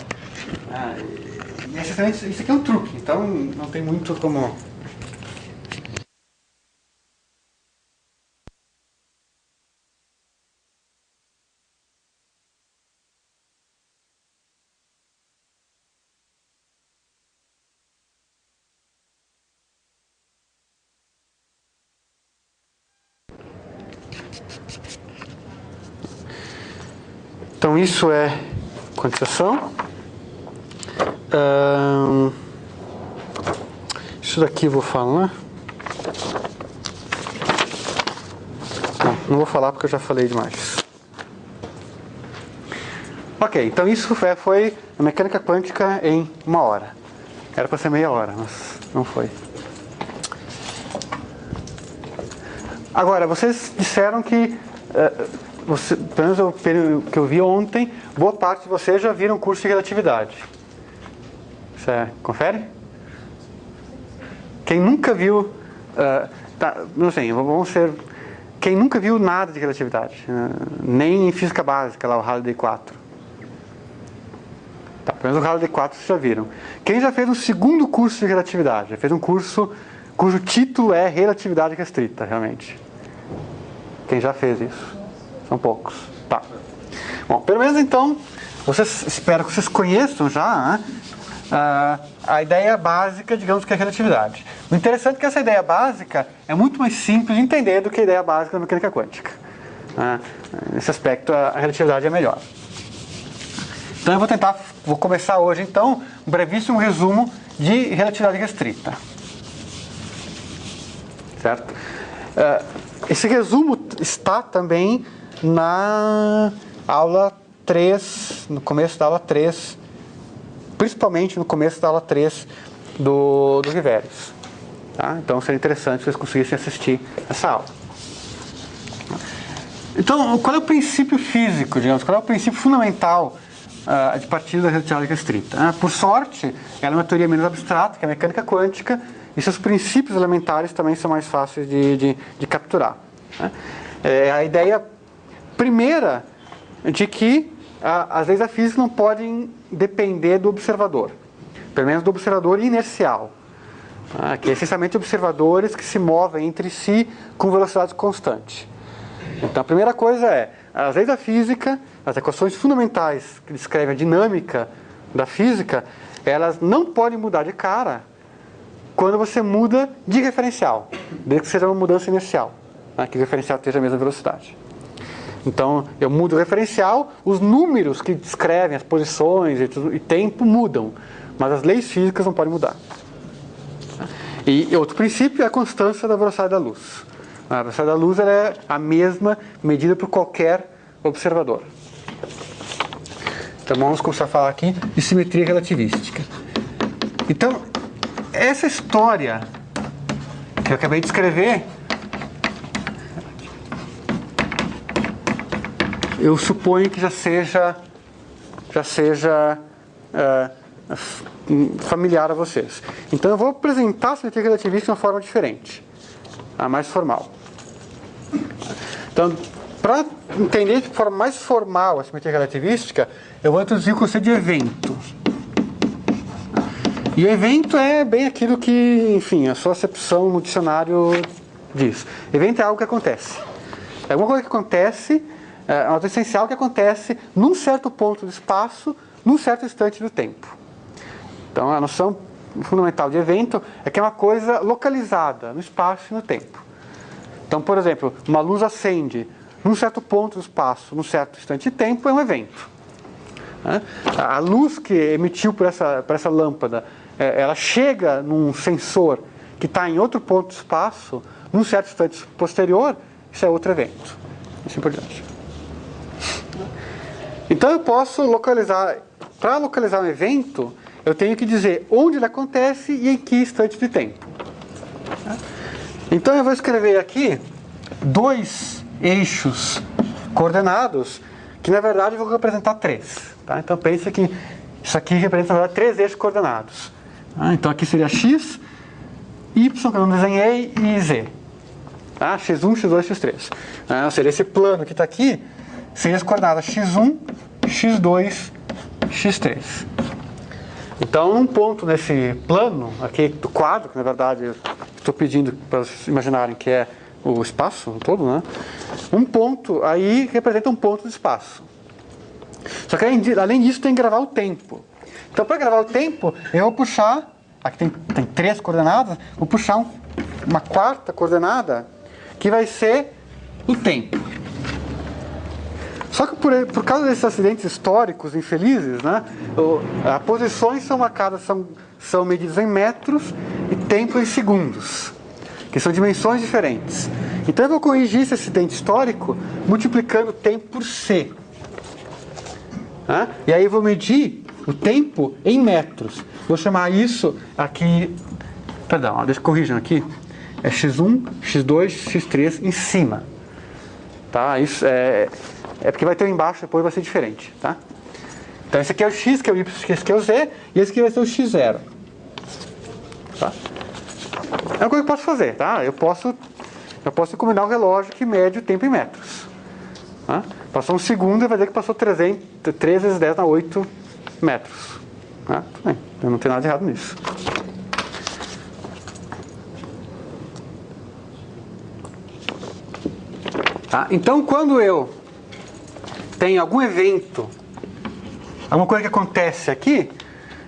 E isso aqui é um truque, então não tem muito como... Então isso é quantização. Isso daqui eu vou falar. Não vou falar porque eu já falei demais. Ok, então isso foi a mecânica quântica em 1 hora. Era para ser meia hora, mas não foi. Agora, vocês disseram que, pelo menos o que eu vi ontem, boa parte de vocês já viram curso de relatividade. Confere? Quem nunca viu... não sei, vamos ser... Quem nunca viu nada de relatividade, nem em física básica, lá o Halliday 4. Tá, pelo menos o Halliday 4 vocês já viram. Quem já fez um segundo curso de relatividade? Já fez um curso cujo título é Relatividade Restrita, realmente. Quem já fez isso? São poucos. Tá. Bom, pelo menos então, espero que vocês conheçam já, né, a ideia básica, digamos, que é a relatividade. O interessante é que essa ideia básica é muito mais simples de entender do que a ideia básica da mecânica quântica. Nesse aspecto, a relatividade é melhor. Então eu vou começar hoje, então, um brevíssimo resumo de relatividade restrita. Certo? Esse resumo está também na aula 3, no começo da aula 3, principalmente no começo da aula 3 do Riveres. Tá? Então seria interessante se vocês conseguissem assistir essa aula. Então, qual é o princípio físico, digamos? Qual é o princípio fundamental de partida da relatividade restrita? Por sorte, ela é uma teoria menos abstrata, que é a mecânica quântica, e seus princípios elementares também são mais fáceis de capturar. A ideia primeira de que as leis da física não podem depender do observador, pelo menos do observador inercial, que é essencialmente observadores que se movem entre si com velocidade constante. Então a primeira coisa é, as leis da física, as equações fundamentais que descrevem a dinâmica da física, elas não podem mudar de cara quando você muda de referencial, desde que seja uma mudança inercial, que o referencial esteja a mesma velocidade. Então, eu mudo o referencial, os números que descrevem as posições e tempo mudam, mas as leis físicas não podem mudar. E outro princípio é a constância da velocidade da luz. A velocidade da luz ela é a mesma medida por qualquer observador. Então, vamos começar a falar aqui de simetria relativística. Então, essa história que eu acabei de escrever, eu suponho que já seja familiar a vocês. Então eu vou apresentar a simetria relativística de uma forma diferente, a mais formal. Então, para entender de forma mais formal a simetria relativística, eu vou introduzir o conceito de evento. E o evento é bem aquilo que, enfim, a sua acepção no dicionário diz. Evento é algo que acontece. É alguma coisa que acontece, é uma coisa essencial que acontece num certo ponto do espaço, num certo instante do tempo. Então, a noção fundamental de evento é que é uma coisa localizada no espaço e no tempo. Então, por exemplo, uma luz acende num certo ponto do espaço, num certo instante de tempo, é um evento. A luz que emitiu por essa lâmpada, ela chega num sensor que está em outro ponto do espaço, num certo instante posterior, isso é outro evento. Assim por diante. Então eu posso localizar, para localizar um evento, eu tenho que dizer onde ele acontece e em que instante de tempo. Então eu vou escrever aqui 2 eixos coordenados, que na verdade eu vou representar 3. Tá? Então pense que isso aqui representa na verdade 3 eixos coordenados. Então aqui seria x, y, que eu não desenhei, e z. Tá? x1, x2, x3. Ou seja, esse plano que está aqui seria as coordenadas x1, x2, x3. Então, um ponto nesse plano, aqui do quadro, que na verdade eu estou pedindo para vocês imaginarem que é o espaço todo, né? Um ponto aí representa um ponto do espaço. Só que além disso tem que gravar o tempo. Então, para gravar o tempo, eu vou puxar, aqui tem 3 coordenadas, vou puxar uma 4ª coordenada, que vai ser o tempo. Só que por causa desses acidentes históricos infelizes, né, as posições são marcadas, são medidas em metros e tempo em segundos, que são dimensões diferentes. Então eu vou corrigir esse acidente histórico multiplicando o tempo por c. E aí eu vou medir o tempo em metros. Vou chamar isso aqui, perdão, deixa eu corrigir aqui, é x1, x2, x3 em cima. Tá? Isso é porque vai ter um embaixo, depois vai ser diferente. Tá? Então esse aqui é o x, que é o y, esse aqui é o z, e esse aqui vai ser o x0. Tá? É uma coisa que eu posso fazer. Tá? Eu posso combinar um relógio que mede o tempo em metros. Tá? Passou um segundo e vai dizer que passou 3 vezes 10 na 8 metros. Tá? Tudo bem. Eu não tenho nada de errado nisso. Tá? Então, quando eu tenho algum evento, alguma coisa que acontece aqui,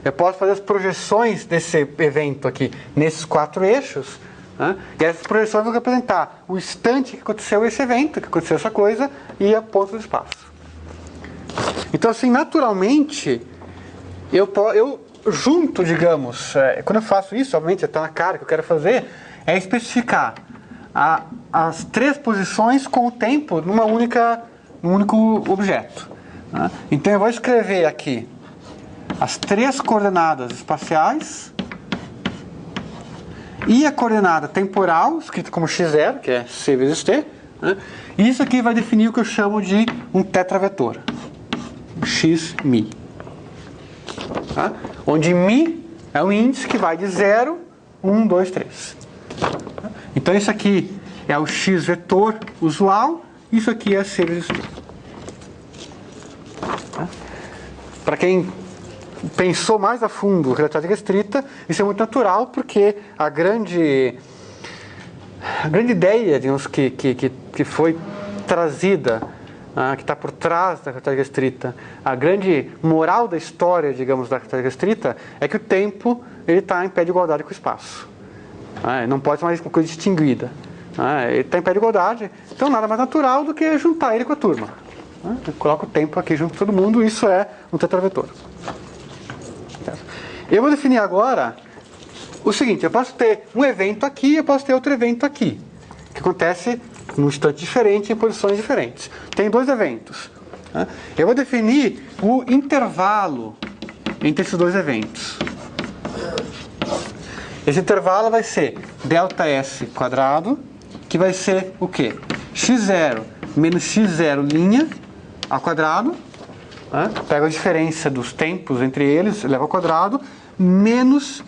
eu posso fazer as projeções desse evento aqui nesses 4 eixos. E essas projeções vão representar o instante que aconteceu esse evento, que aconteceu essa coisa, e a ponta do espaço. Então, assim, naturalmente, eu junto, digamos, quando eu faço isso, obviamente, está na cara que eu quero fazer, é especificar as 3 posições com o tempo num único objeto. Então, eu vou escrever aqui as 3 coordenadas espaciais e a coordenada temporal, escrita como x0, que é c vezes t. E isso aqui vai definir o que eu chamo de um tetravetor, x-mi. Onde mi é um índice que vai de 0, 1, 2, 3. Então isso aqui é o x-vetor usual, isso aqui é c vezes t. Para quem pensou mais a fundo relatividade restrita, isso é muito natural, porque a grande ideia, digamos, que foi trazida, que está por trás da relatividade restrita, a grande moral da história, digamos, da relatividade restrita, é que o tempo está em pé de igualdade com o espaço. Não pode ser mais uma coisa distinguida. Ele está em pé de igualdade, então nada mais natural do que juntar ele com a turma. Eu coloco o tempo aqui junto com todo mundo, isso é um tetravetor. Eu vou definir agora o seguinte: eu posso ter um evento aqui, eu posso ter outro evento aqui, que acontece num instante diferente, em posições diferentes. Tem 2 eventos. Eu vou definir o intervalo entre esses 2 eventos. Esse intervalo vai ser ΔS², que vai ser o quê? x0 menos x0' ao quadrado. Pego a diferença dos tempos entre eles, leva ao quadrado, menos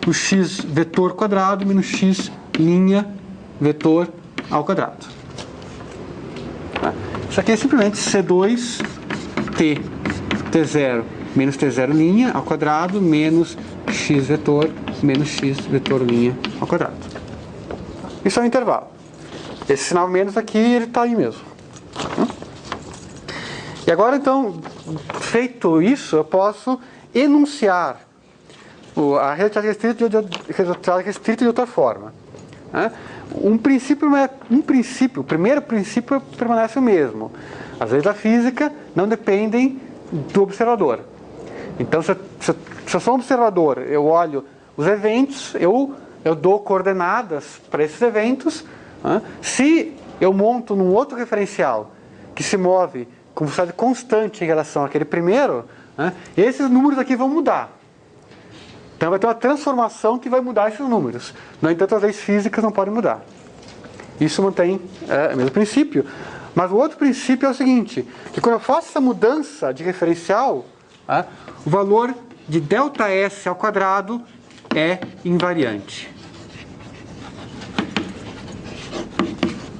o x vetor quadrado menos x' vetor ao quadrado. Isso aqui é simplesmente C2 T0 menos T0' ao quadrado menos x vetor menos x vetor' ao quadrado. Isso é um intervalo. Esse sinal menos aqui, ele está aí mesmo. E agora, então, feito isso, eu posso enunciar a relatividade restrita de outra forma. O primeiro princípio permanece o mesmo. As leis da física não dependem do observador. Então, se eu sou um observador, eu olho os eventos, eu dou coordenadas para esses eventos. Se eu monto num outro referencial que se move com velocidade constante em relação àquele primeiro, esses números aqui vão mudar. Então vai ter uma transformação que vai mudar esses números. No entanto, as leis físicas não podem mudar. Isso mantém o mesmo princípio. Mas o outro princípio é o seguinte, que quando eu faço essa mudança de referencial, o valor de ΔS² é invariante.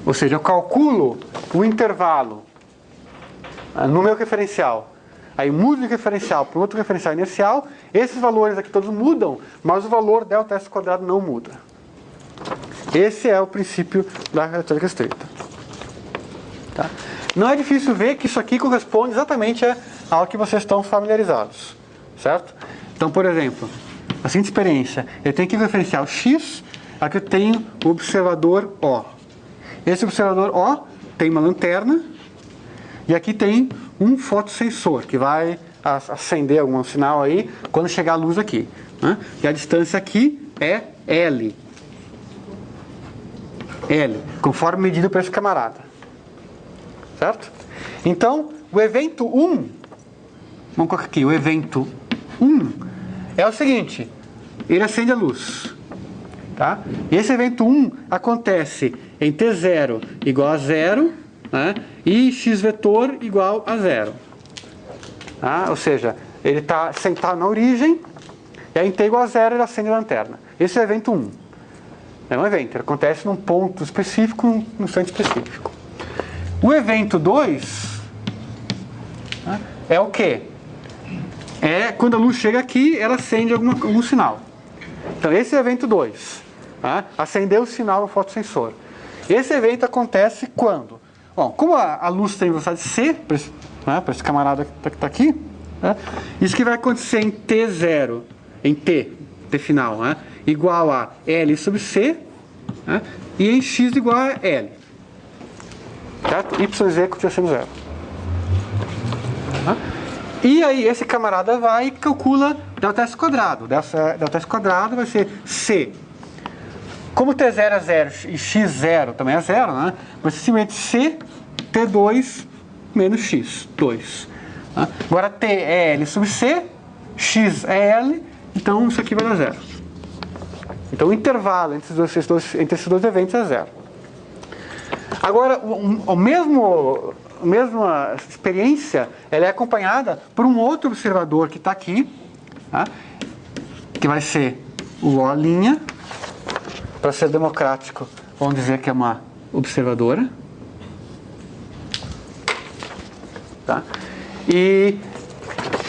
Ou seja, eu calculo o intervalo no meu referencial. Aí mudo de referencial para outro referencial inercial. Esses valores aqui todos mudam, mas o valor ΔS² não muda. Esse é o princípio da relatividade restrita. Tá? Não é difícil ver que isso aqui corresponde exatamente ao que vocês estão familiarizados. Certo? Então, por exemplo, a seguinte experiência. Eu tenho aqui o referencial X, aqui eu tenho o observador O. Esse observador O tem uma lanterna. E aqui tem um fotossensor que vai acender algum sinal aí quando chegar a luz aqui, né? E a distância aqui é L. L, conforme medido por esse camarada. Certo? Então, o evento 1, vamos colocar aqui, o evento 1 é o seguinte, ele acende a luz. Tá? E esse evento 1 acontece em T0 igual a 0, né? E x vetor igual a 0. Tá? Ou seja, ele está sentado na origem, e aí em T igual a 0 ele acende a lanterna. Esse é o evento 1. É um evento, ele acontece num ponto específico, num instante específico. O evento 2, né, é o quê? É quando a luz chega aqui, ela acende algum sinal. Então esse é o evento 2. Tá? Acendeu o sinal no fotossensor. Esse evento acontece quando? Bom, como a luz tem velocidade c, para esse camarada que está aqui, né, isso que vai acontecer em T0, em T final, né, igual a L sobre C, né, e em x igual a L. Certo? Y e z continua sendo 0. Tá? E aí esse camarada vai e calcula ΔS quadrado. ΔS quadrado vai ser C. Como T0 é 0 e x0 também é 0, né? Vai ser simplesmente C, T2 menos x, 2. Tá? Agora T é L sobre C, x é L, então isso aqui vai dar 0. Então o intervalo entre esses dois eventos é 0. Agora, a mesma experiência ela é acompanhada por um outro observador que está aqui, tá? Que vai ser o O'. Para ser democrático, vamos dizer que é uma observadora. Tá? E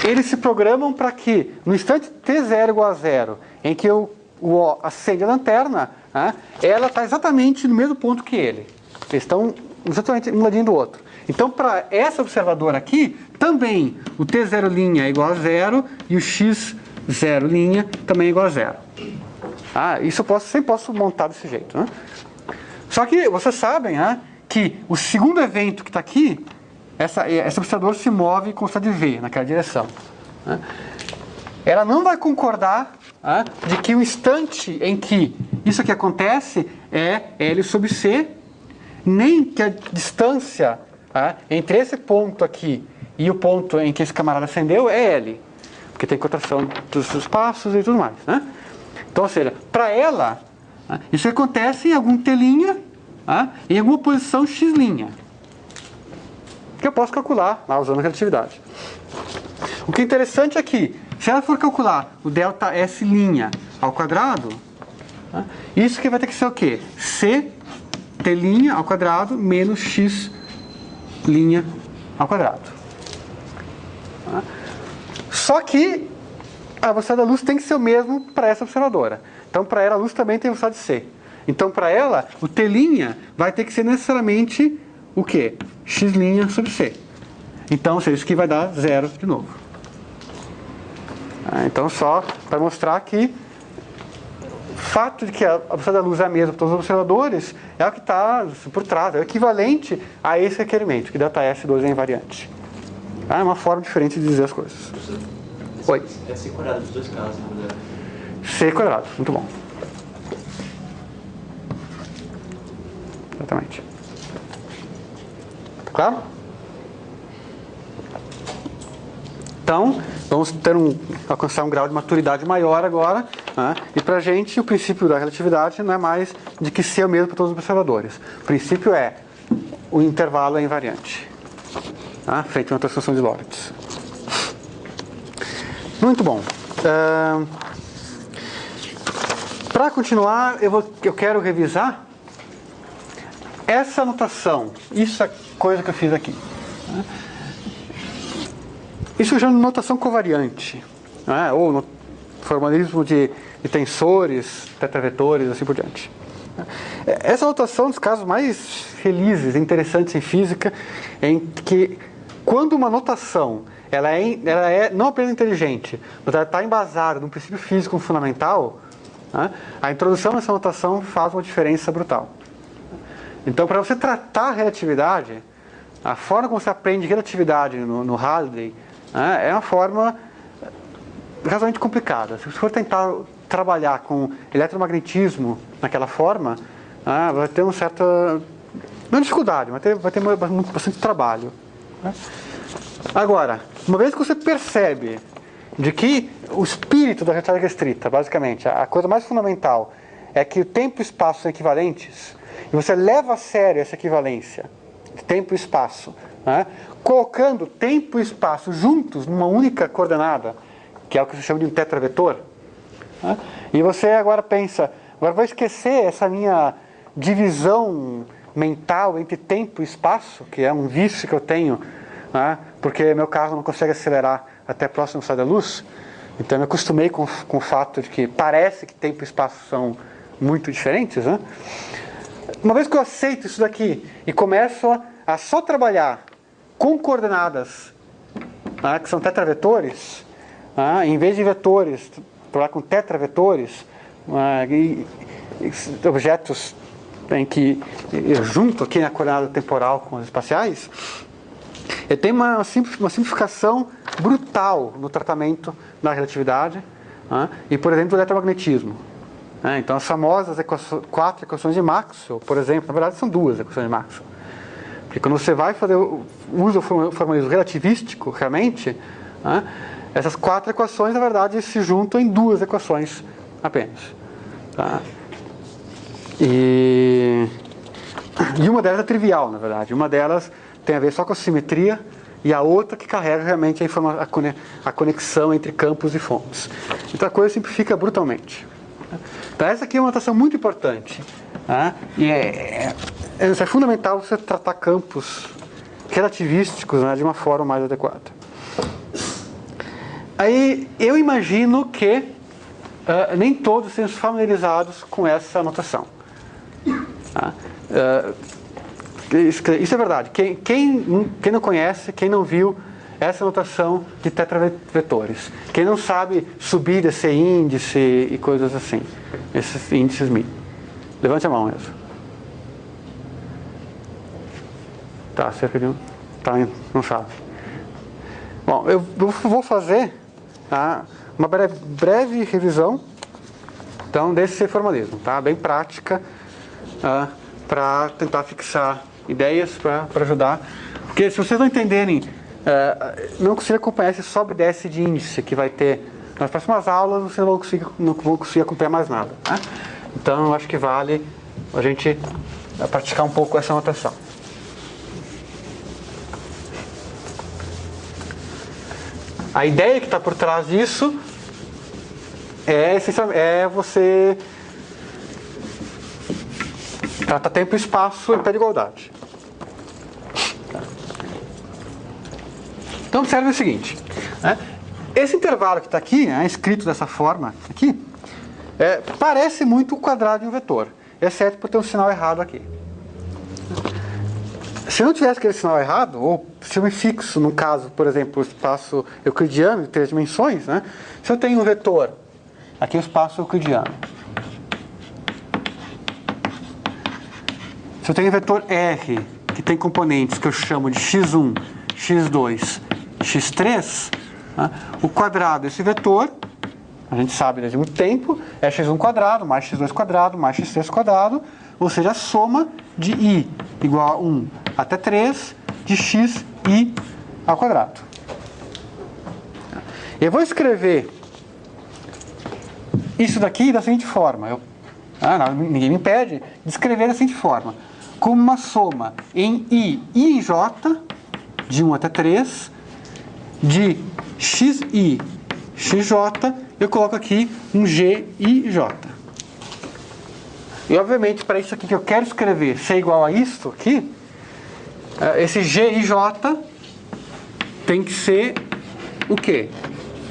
eles se programam para que, no instante T0 igual a 0, em que o O acende a lanterna, né, ela está exatamente no mesmo ponto que ele. Eles estão exatamente um ladinho do outro. Então, para essa observadora aqui, também o T0' é igual a 0 e o x0' também é igual a 0. Isso eu sempre posso montar desse jeito, né? Só que vocês sabem, né, que o segundo evento que está aqui, essa observadora se move com velocidade v naquela direção, né? Ela não vai concordar, né, de que o instante em que isso aqui acontece é L sobre C, nem que a distância, né, entre esse ponto aqui e o ponto em que esse camarada acendeu é L, porque tem contração dos espaços e tudo mais, né? Então, ou seja, para ela, isso acontece em algum T', em alguma posição x', que eu posso calcular lá usando a relatividade. O que é interessante é que, se ela for calcular o ΔS' ao quadrado, isso que vai ter que ser o quê? C T' ao quadrado menos x' ao quadrado. Só que a velocidade da luz tem que ser o mesmo para essa observadora. Então, para ela, a luz também tem velocidade c. Então, para ela, o T' vai ter que ser necessariamente o quê? X' sobre c. Então, ou seja, isso aqui vai dar 0 de novo. Então, só para mostrar que o fato de que a velocidade da luz é a mesma para todos os observadores é o que está por trás, é o equivalente a esse requerimento, que ΔS2 é invariante. É uma forma diferente de dizer as coisas. Oi. É C quadrado dos dois casos, né? C quadrado, muito bom. Exatamente. Tá claro? Então, vamos alcançar um grau de maturidade maior agora, né? E para a gente, o princípio da relatividade não é mais de que C é o mesmo para todos os observadores. O princípio é o intervalo é invariante, tá? Feito uma transformação de Lorentz. Muito bom. Para continuar, eu quero revisar essa notação. Isso é coisa que eu fiz aqui. Isso eu chamo de notação covariante, né? Ou no formalismo de tensores, tetravetores, assim por diante. Essa notação é um dos casos mais felizes, interessantes em física, em que quando uma notação ela é não apenas inteligente, mas ela está embasada num princípio físico fundamental, né? A introdução dessa notação faz uma diferença brutal. Então, para você tratar a relatividade, A forma como você aprende relatividade no Halliday, né, é uma forma razoavelmente complicada. Se você for tentar trabalhar com eletromagnetismo naquela forma, vai ter uma certa... não dificuldade, vai ter bastante trabalho. Né? Agora, uma vez que você percebe de que o espírito da relatividade restrita, basicamente, a coisa mais fundamental é que o tempo e espaço são equivalentes, e você leva a sério essa equivalência de tempo e espaço, né? Colocando tempo e espaço juntos numa única coordenada, que é o que se chama de um tetravetor, né? E você agora pensa, agora vou esquecer essa minha divisão mental entre tempo e espaço, que é um vício que eu tenho, né? Porque meu carro não consegue acelerar até próximo do estado da luz. Então eu me acostumei com o fato de que parece que tempo e espaço são muito diferentes, né? Uma vez que eu aceito isso daqui e começo a só trabalhar com coordenadas, né, que são tetravetores, em vez de vetores, trabalhar com tetravetores, e objetos em que eu junto aqui na coordenada temporal com as espaciais, eu tenho uma simplificação brutal no tratamento da relatividade, e, por exemplo, do eletromagnetismo. Então, as famosas 4 equações de Maxwell, por exemplo, na verdade são 2 equações de Maxwell. Porque quando você vai fazer usa o formalismo relativístico, realmente, essas 4 equações, na verdade, se juntam em 2 equações apenas. Tá? E uma delas é trivial, na verdade. Uma delas tem a ver só com a simetria, e a outra que carrega realmente a conexão entre campos e fontes. Então a coisa simplifica brutalmente. Então essa aqui é uma notação muito importante, né? E é fundamental você tratar campos relativísticos, né, de uma forma mais adequada. Aí eu imagino que nem todos estejam familiarizados com essa notação. Tá? Isso é verdade. Quem não conhece, quem não viu essa notação de tetravetores? Quem não sabe subir, descer índice e coisas assim? Esses índices μ. Levante a mão mesmo. Tá, cerca de um... Tá, não sabe. Bom, eu vou fazer uma breve revisão, então, desse formalismo, tá? Bem prática, para tentar fixar ideias, para ajudar. Porque se vocês não entenderem, não conseguir acompanhar esse sobe e desce de índice que vai ter nas próximas aulas, vocês não vão conseguir acompanhar mais nada. Tá? Então, eu acho que vale a gente praticar um pouco essa notação. A ideia que está por trás disso é você trata tempo e espaço em pé de igualdade. Então observe o seguinte, né? Esse intervalo que está aqui, escrito dessa forma aqui, parece muito o quadrado de um vetor, exceto por ter um sinal errado aqui. Se eu não tivesse aquele sinal errado, ou se eu me fixo, no caso, por exemplo, o espaço euclidiano de 3 dimensões, né? Se eu tenho um vetor, aqui é o espaço euclidiano. Se eu tenho um vetor R, que tem componentes que eu chamo de x1, x2, x3, né? O quadrado desse vetor, a gente sabe desde muito tempo, é x1 quadrado, mais x2 quadrado, mais x3 quadrado, ou seja, a soma de i igual a 1 até 3 de x i ao quadrado. Eu vou escrever isso daqui da seguinte forma. Ninguém me impede de escrever da seguinte forma. Como uma soma em i e j, de 1 até 3, de xi, xj, eu coloco aqui um g i j. E obviamente para isso aqui que eu quero escrever ser igual a isso aqui, esse g i j tem que ser o quê?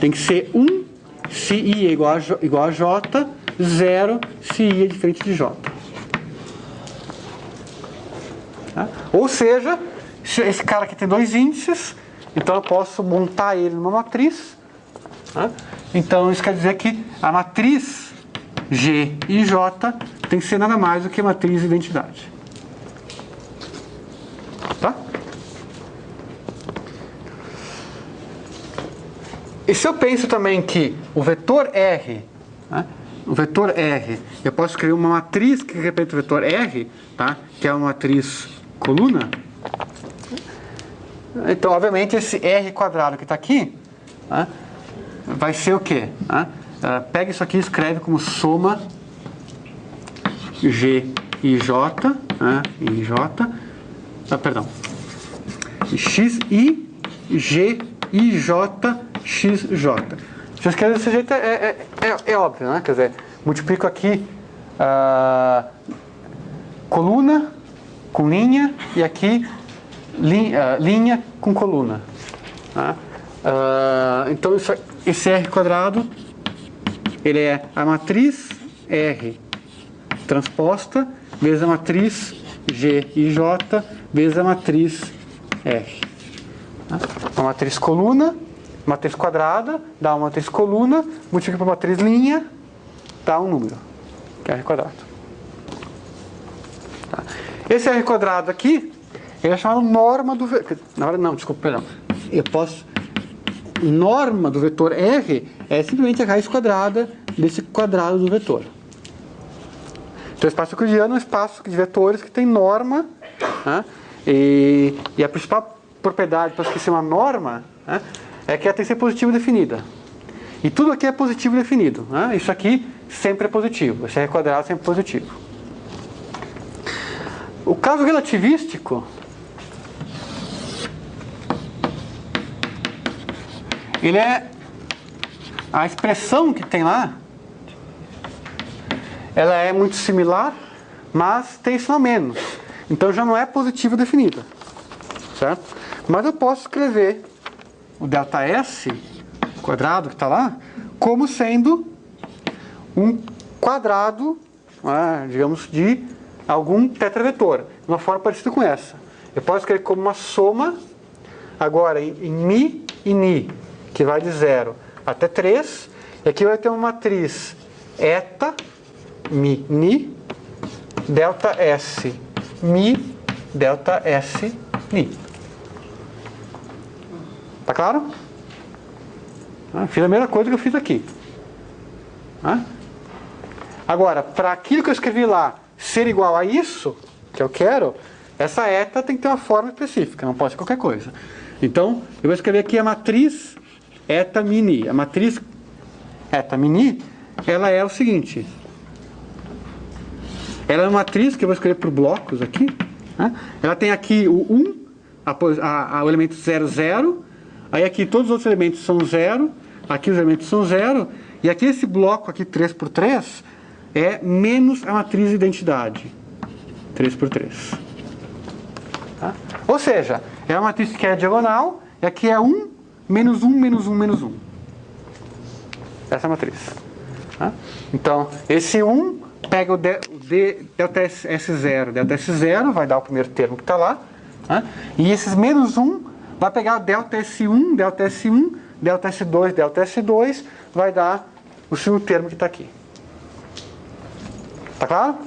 Tem que ser 1 se i é igual a j, 0 se i é diferente de j. Tá? Ou seja, esse cara aqui tem 2 índices, então eu posso montar ele numa matriz. Tá? Então isso quer dizer que a matriz G e J tem que ser nada mais do que a matriz de identidade. Tá? E se eu penso também que o vetor R, né, o vetor R, eu posso escrever uma matriz que representa o vetor R, tá, que é uma matriz coluna. Então, obviamente, esse R quadrado que está aqui, né, vai ser o quê? Né? Pega isso aqui e escreve como soma G e J, né, e J, perdão, X I G I J X J. Se eu escrever desse jeito é óbvio, né? Quer dizer, multiplico aqui coluna com linha e aqui linha com coluna. Tá? Então esse R quadrado ele é a matriz R transposta vezes a matriz G e J vezes a matriz R. Tá? Uma matriz coluna, matriz quadrada, dá uma matriz coluna, multiplica por matriz linha, dá um número, que é R quadrado. Tá? Esse R quadrado aqui, ele é chamado norma do vetor. Na verdade, não, desculpa, perdão. Eu posso. Norma do vetor R é simplesmente a raiz quadrada desse quadrado do vetor. Então, o espaço euclidiano é um espaço de vetores que tem norma, né? E a principal propriedade para esquecer uma norma, né, é que ela tem que ser positivo definida. E tudo aqui é positivo definido. Né? Isso aqui sempre é positivo. Esse R quadrado sempre é positivo. O caso relativístico, ele é a expressão que tem lá, ela é muito similar, mas tem sinal menos. Então já não é positivo definida. Certo? Mas eu posso escrever o ΔS quadrado que está lá como sendo um quadrado, digamos, de algum tetravetor, de uma forma parecida com essa. Eu posso escrever como uma soma, agora em Mi e Ni, que vai de 0 até 3, e aqui vai ter uma matriz eta, Mi, Ni, ΔS, Mi, ΔS, Ni. Tá claro? Fiz a mesma coisa que eu fiz aqui. Agora, para aquilo que eu escrevi lá ser igual a isso que eu quero, essa eta tem que ter uma forma específica, não pode ser qualquer coisa. Então, eu vou escrever aqui a matriz eta mini. A matriz eta mini, ela é o seguinte. Ela é uma matriz que eu vou escrever por blocos aqui. Né? Ela tem aqui o 1, o elemento 0, 0. Aí aqui todos os outros elementos são 0. Aqui os elementos são 0. E aqui esse bloco aqui 3 por 3 é menos a matriz de identidade. 3 por 3. Tá? Ou seja, é uma matriz que é diagonal. E aqui é 1, menos 1, menos 1, menos 1. Essa é a matriz. Tá? Então, esse 1 pega o ΔS0. ΔS0 vai dar o primeiro termo que está lá. Tá? E esses menos 1 vai pegar o ΔS1, ΔS1, ΔS2, ΔS2, vai dar o segundo termo que está aqui. Tá claro?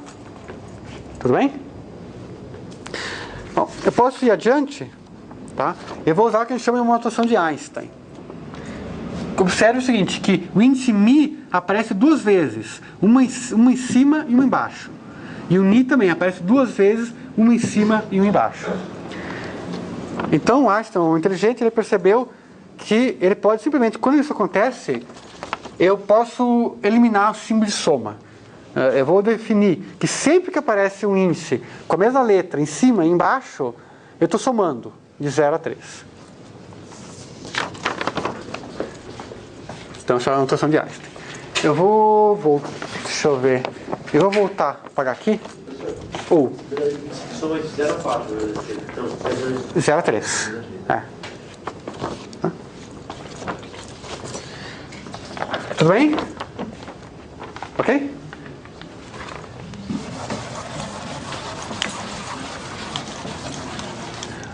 Tudo bem? Bom, eu posso ir adiante, tá? Eu vou usar o que a gente chama de uma notação de Einstein. Observe o seguinte, que o índice Mi aparece duas vezes, uma em cima e uma embaixo. E o Ni também aparece duas vezes, uma em cima e uma embaixo. Então o Einstein, o inteligente, ele percebeu que ele pode simplesmente, quando isso acontece, eu posso eliminar o símbolo de soma. Eu vou definir que sempre que aparece um índice com a mesma letra em cima e embaixo, eu estou somando de 0 a 3. Então essa é a notação de Einstein. Eu vou deixa eu ver. Eu vou voltar a apagar aqui. Soma de 0 a 4. 0 a 3. Tudo bem? Ok?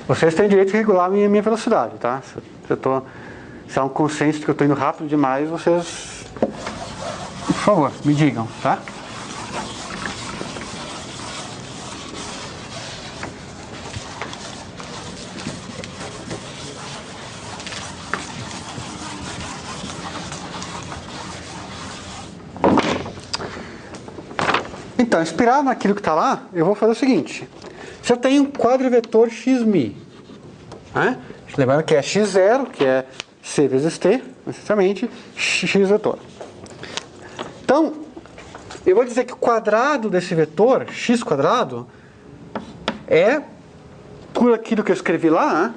Vocês têm direito de regular a minha velocidade, tá? Se há um consenso de que eu estou indo rápido demais, vocês, por favor, me digam, tá? Então, inspirado naquilo que está lá, eu vou fazer o seguinte. Se eu tenho um quadrivetor xmi, né? Lembrando que é x0, que é c vezes t, essencialmente, x vetor. Então, eu vou dizer que o quadrado desse vetor, x quadrado, é por aquilo que eu escrevi lá, né?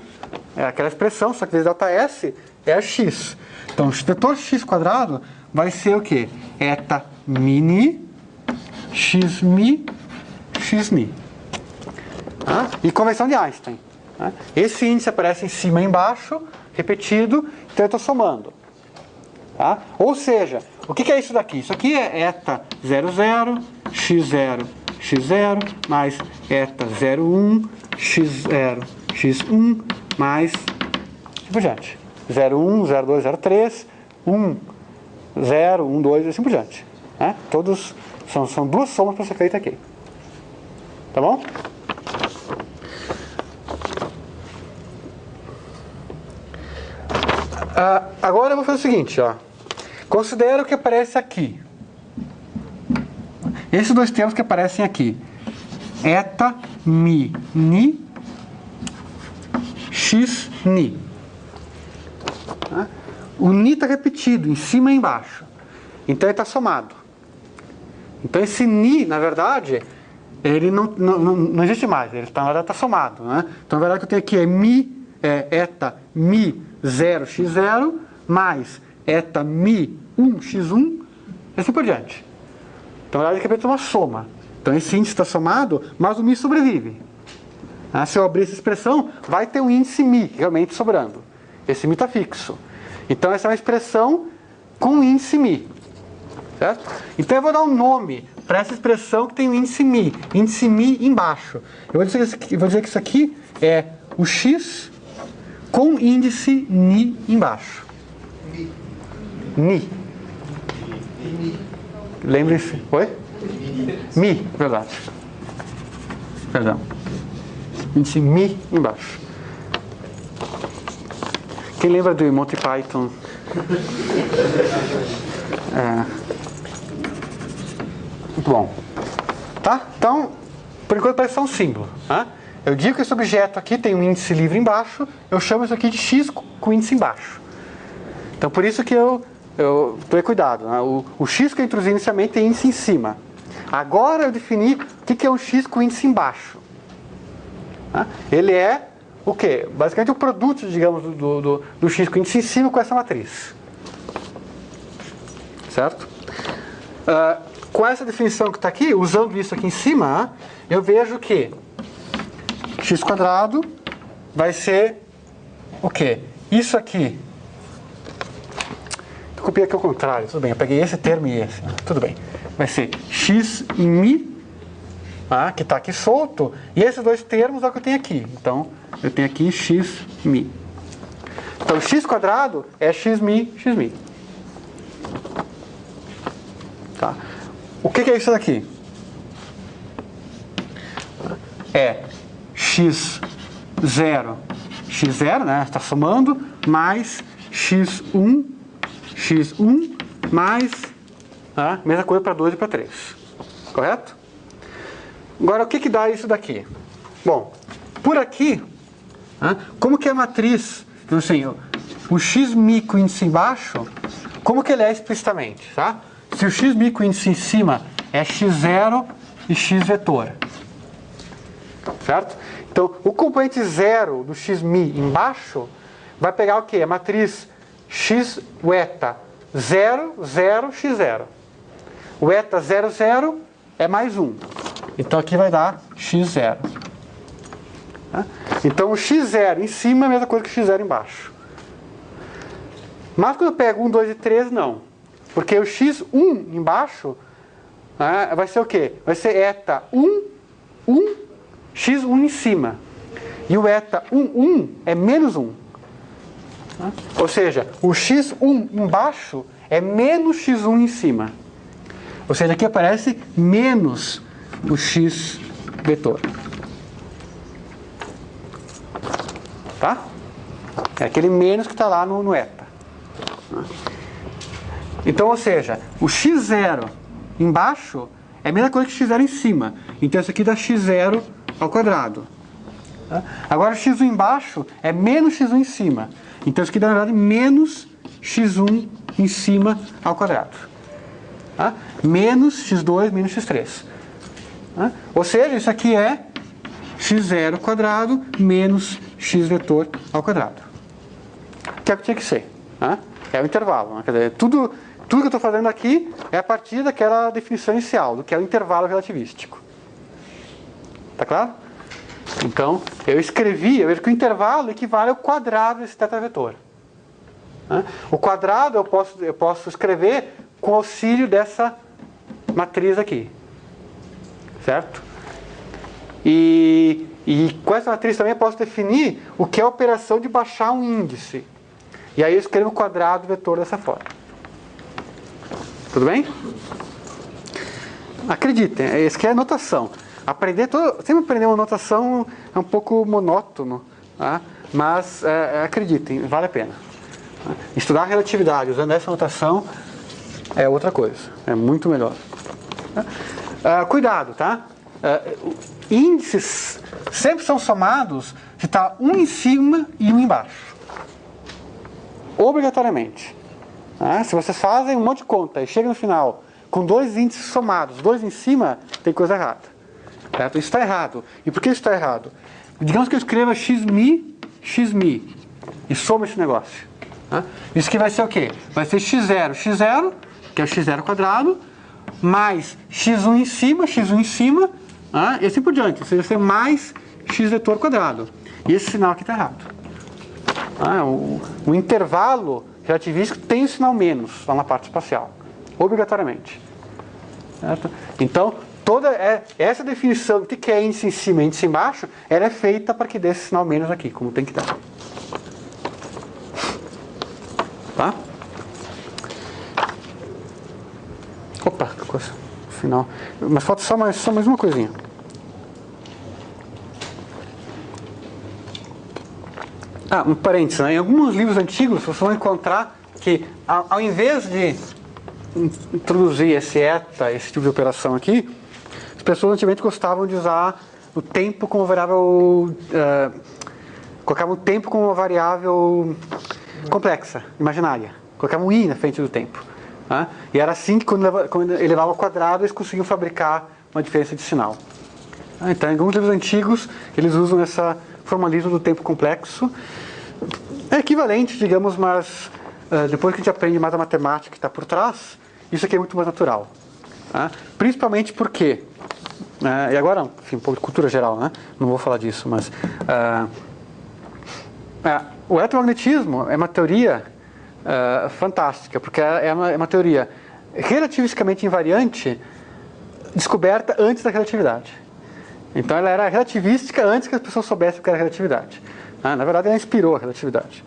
É aquela expressão, só que vezes delta S é a x. Então, o vetor x quadrado vai ser o quê? Eta mini xmi xni. Tá? E conversão de Einstein. Tá? Esse índice aparece em cima e embaixo, repetido, então eu estou somando. Tá? Ou seja, o que é isso daqui? Isso aqui é eta 00, x0, x0, mais eta 01, x0, x1, mais assim por diante. 01, 02, 03, 1, 0, 1, 2, assim por diante. Né? Todos são duas somas para ser feita aqui. Tá bom? Agora eu vou fazer o seguinte, ó. Considera o que aparece aqui. Esses dois termos que aparecem aqui. Eta mi ni x ni. Tá? O ni está repetido em cima e embaixo. Então ele está somado. Então esse ni, na verdade, ele não existe mais. Ele na verdade está somado. Né? Então na verdade o que eu tenho aqui é mi, eta mi 0 x0 mais eta mi 1 x1 e assim por diante. Então na verdade aqui é uma soma. Então esse índice está somado, mas o mi sobrevive. Se eu abrir essa expressão, vai ter um índice mi realmente sobrando. Esse mi está fixo. Então essa é uma expressão com índice mi. Certo? Então eu vou dar um nome para essa expressão que tem o índice mi embaixo. Eu vou dizer que isso aqui é o x com índice ni embaixo. Ni. Lembre-se. Oi? Mi, verdade. Perdão. Índice mi embaixo. Quem lembra do Monty Python? Muito bom. Tá? Então, por enquanto parece só um símbolo. Tá? Eu digo que esse objeto aqui tem um índice livre embaixo, eu chamo isso aqui de x com índice embaixo. Então, por isso que eu tomei cuidado. Né? O x que eu introduzi inicialmente tem índice em cima. Agora eu defini o que é um x com índice embaixo. Tá? Ele é o quê? Basicamente o produto, digamos, do x com índice em cima com essa matriz. Certo? Com essa definição que está aqui, usando isso aqui em cima, eu vejo que x quadrado vai ser o quê? Isso aqui. Eu copiei aqui ao contrário, tudo bem. Eu peguei esse termo e esse. Tudo bem. Vai ser x mi, que está aqui solto, e esses dois termos é o que eu tenho aqui. Então, eu tenho aqui x mi. Então, x quadrado é x mi. Tá? O que é isso daqui? É x0, né? Está somando, mais x1 mais mesma coisa para 2 e para 3. Correto? Agora, o que dá isso daqui? Bom, por aqui, como que é a matriz, então, assim, o xmi com índice embaixo, como que ele é explicitamente? Tá? Se o xmi com índice em cima é x0 e x vetor. Certo? Então, o componente 0 do xmi embaixo vai pegar o quê? A matriz x, o eta 0, 0, x0. O eta 0, 0 é mais 1. Então aqui vai dar x0. Tá? Então o x0 em cima é a mesma coisa que o x0 embaixo. Mas quando eu pego 1, 2 e 3, não. Porque o x1 embaixo vai ser o quê? Vai ser eta 1, 1, x1 em cima. E o eta 1, 1 é menos 1. Ou seja, o x1 embaixo é menos x1 em cima. Ou seja, aqui aparece menos o x vetor. Tá? É aquele menos que está lá no eta. Então, ou seja, o x0 embaixo é a mesma coisa que x0 em cima. Então isso aqui dá x0 ao quadrado. Tá? Agora x1 embaixo é menos x1 em cima. Então isso aqui dá, na verdade, menos x1 em cima ao quadrado. Tá? Menos x2 menos x3. Tá? Ou seja, isso aqui é x0 quadrado menos x vetor ao quadrado. Que é o que tinha que ser. Tá? É o intervalo. Né? Quer dizer, tudo que eu estou fazendo aqui é a partir daquela definição inicial, do que é o intervalo relativístico. Tá claro? Então, eu vejo que o intervalo equivale ao quadrado desse tetravetor. Né? O quadrado eu posso escrever com auxílio dessa matriz aqui. Certo? E com essa matriz também eu posso definir o que é a operação de baixar um índice. E aí eu escrevo o quadrado vetor dessa forma. Tudo bem? Acreditem, essa aqui é a notação. Sempre aprender uma notação é um pouco monótono, tá? Mas acreditem, vale a pena. Estudar relatividade usando essa notação é outra coisa, é muito melhor. Cuidado, tá? Índices sempre são somados se está um em cima e um embaixo. Obrigatoriamente. Se vocês fazem um monte de conta e chegam no final com dois índices somados, dois em cima, tem coisa errada. Certo? Isso está errado. E por que isso está errado? Digamos que eu escreva xmi e soma esse negócio. Isso aqui vai ser o quê? Vai ser x0, que é o x0 quadrado, mais x1 em cima, e assim por diante. Ou seja, vai ser mais x vetor quadrado. E esse sinal aqui está errado. O intervalo relativístico tem o sinal menos lá na parte espacial. Obrigatoriamente. Certo? Então, toda essa definição do que é índice em cima e índice embaixo, ela é feita para que dê esse sinal menos aqui, como tem que dar. Tá? Opa, que coisa. Final. Mas falta só mais uma coisinha. Um parênteses, né? Em alguns livros antigos vocês vão encontrar que ao invés de introduzir esse eta, esse tipo de operação aqui, as pessoas antigamente gostavam de usar o tempo como variável, colocavam o tempo como uma variável complexa, imaginária. Colocavam um i na frente do tempo. Tá? E era assim que quando elevava ao quadrado eles conseguiam fabricar uma diferença de sinal. Então em alguns livros antigos eles usam esse formalismo do tempo complexo. É equivalente, digamos, mas depois que a gente aprende mais a matemática que está por trás, isso aqui é muito mais natural. Tá? Principalmente porque, e agora, enfim, um pouco de cultura geral, né? Não vou falar disso, mas o eletromagnetismo é uma teoria fantástica, porque é uma teoria relativisticamente invariante descoberta antes da relatividade. Então ela era relativística antes que as pessoas soubessem o que era relatividade. Na verdade, ela inspirou a relatividade.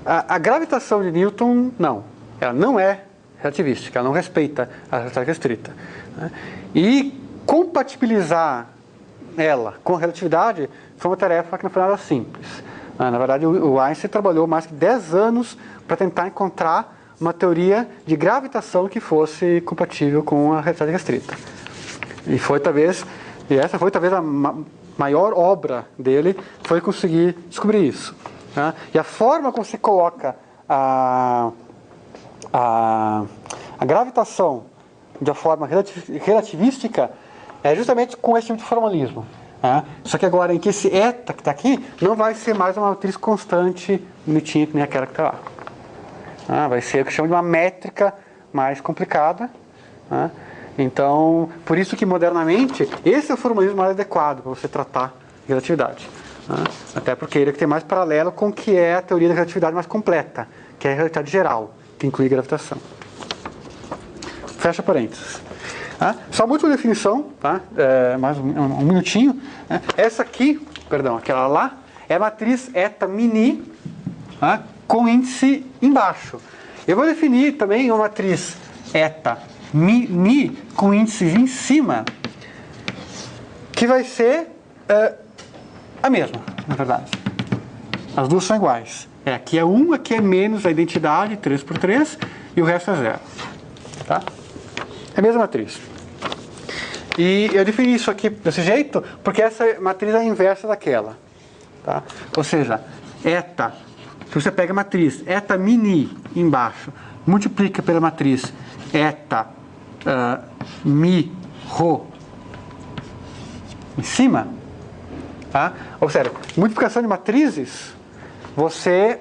A gravitação de Newton, não. Ela não é relativística, ela não respeita a relatividade restrita. E compatibilizar ela com a relatividade foi uma tarefa que não foi nada simples. Na verdade, o Einstein trabalhou mais de 10 anos para tentar encontrar uma teoria de gravitação que fosse compatível com a relatividade restrita. E essa foi talvez a maior obra dele, foi conseguir descobrir isso. Tá? E a forma como se coloca a gravitação de uma forma relativística é justamente com esse tipo de formalismo. Tá? Só que agora em que esse eta que está aqui não vai ser mais uma matriz constante, bonitinha, que nem aquela que está lá. Tá? Vai ser o que chama de uma métrica mais complicada. Tá? Então, por isso que modernamente, esse é o formalismo mais adequado para você tratar relatividade. Até porque ele é que tem mais paralelo com o que é a teoria da relatividade mais completa, que é a relatividade geral, que inclui gravitação. Fecha parênteses. Só uma última definição, tá? Mais um minutinho. Essa aqui, perdão, aquela lá, é a matriz eta mini, tá? Com índice embaixo. Eu vou definir também uma matriz eta mi com índices em cima, que vai ser a mesma, na verdade. As duas são iguais. Aqui é 1, aqui é menos a identidade, 3 por 3, e o resto é 0. Tá? É a mesma matriz. E eu defini isso aqui desse jeito porque essa matriz é a inversa daquela. Tá? Ou seja, eta, se você pega a matriz eta mini embaixo, multiplica pela matriz eta mi rho em cima, tá? Ou seja, multiplicação de matrizes, você,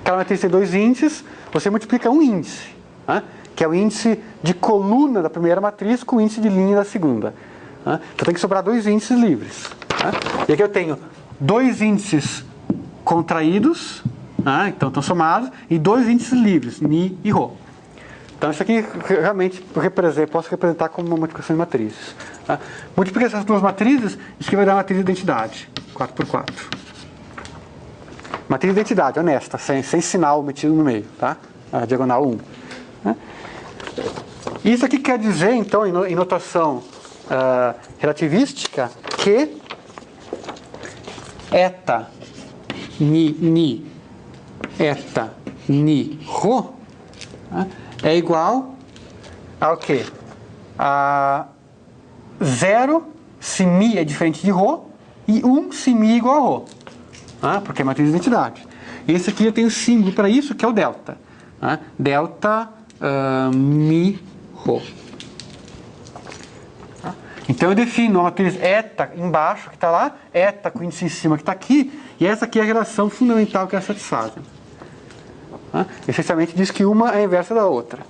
aquela matriz tem dois índices, você multiplica um índice, tá? Que é o índice de coluna da primeira matriz com o índice de linha da segunda. Tá? Então tem que sobrar dois índices livres. Tá? E aqui eu tenho dois índices contraídos, tá? Então estão somados, e dois índices livres, mi e rho. Então isso aqui realmente posso representar como uma multiplicação de matrizes. Tá? Multiplica essas duas matrizes, isso aqui vai dar a matriz de identidade, 4×4. Matriz de identidade, honesta, sem sinal metido no meio, tá? A diagonal 1. Tá? Isso aqui quer dizer, então, em notação relativística, que eta ni eta ni rho, tá? É igual ao quê? A 0 se mi é diferente de rho e 1 se mi é igual a rho, tá? Porque é matriz de identidade. E esse aqui eu tenho símbolo para isso, que é o delta, tá? Delta mi rho. Tá? Então eu defino a matriz eta embaixo, que está lá, eta com o índice em cima, que está aqui, e essa aqui é a relação fundamental que elas satisfazem. Tá? Essencialmente diz que uma é a inversa da outra.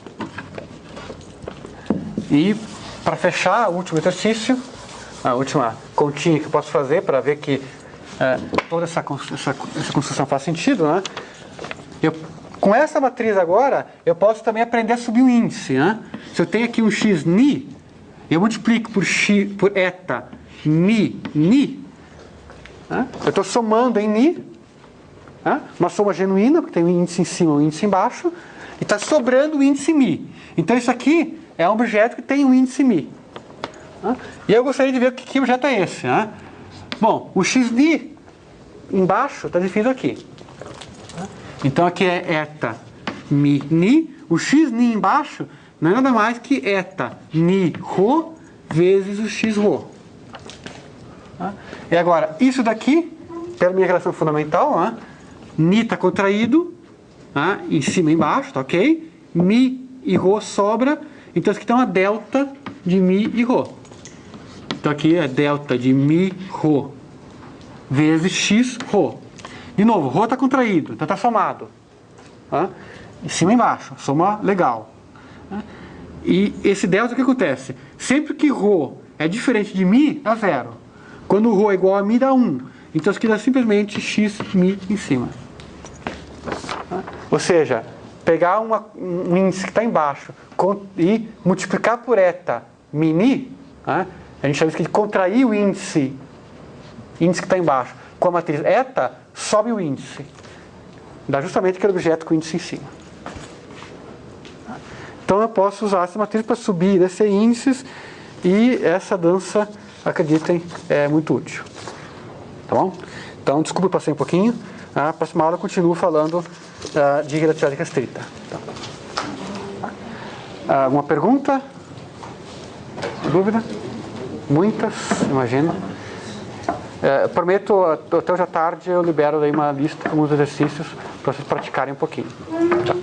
E para fechar o último exercício, a última continha que eu posso fazer para ver que toda essa construção faz sentido, né? Com essa matriz agora, eu posso também aprender a subir o índice. Né? Se eu tenho aqui um x ni, eu multiplico por eta mi ni, né? Eu estou somando em ni, uma soma genuína, porque tem um índice em cima e um índice embaixo, e está sobrando o índice mi. Então isso aqui é um objeto que tem um índice mi. E eu gostaria de ver que objeto é esse. Bom, o xni embaixo está definido aqui. Então aqui é eta mi ni, o xni embaixo não é nada mais que eta ni rho vezes o x rho. E agora, isso daqui, pela minha relação fundamental, ni está contraído, em cima e embaixo, tá ok? Mi e rho sobra, então isso aqui tem uma delta de mi e rho. Então aqui é delta de mi rho vezes x rho. De novo, rho está contraído, então está somado. Em cima e embaixo, soma legal. E esse delta, o que acontece? Sempre que rho é diferente de mi, dá 0. Quando rho é igual a mi, dá 1. Então isso aqui dá simplesmente x mi em cima. Ou seja, pegar um índice que está embaixo e multiplicar por eta mini, a gente chama isso de contrair o índice que está embaixo com a matriz eta, sobe o índice. Dá justamente aquele objeto com o índice em cima. Então eu posso usar essa matriz para subir e descer índices, e essa dança, acreditem, é muito útil. Tá bom? Então, desculpa, eu passei um pouquinho. Na próxima aula eu continuo falando de relatividade restrita. Tá. Alguma pergunta? Dúvida? Muitas, imagino. Prometo, até hoje à tarde eu libero daí uma lista com alguns exercícios para vocês praticarem um pouquinho. Tá.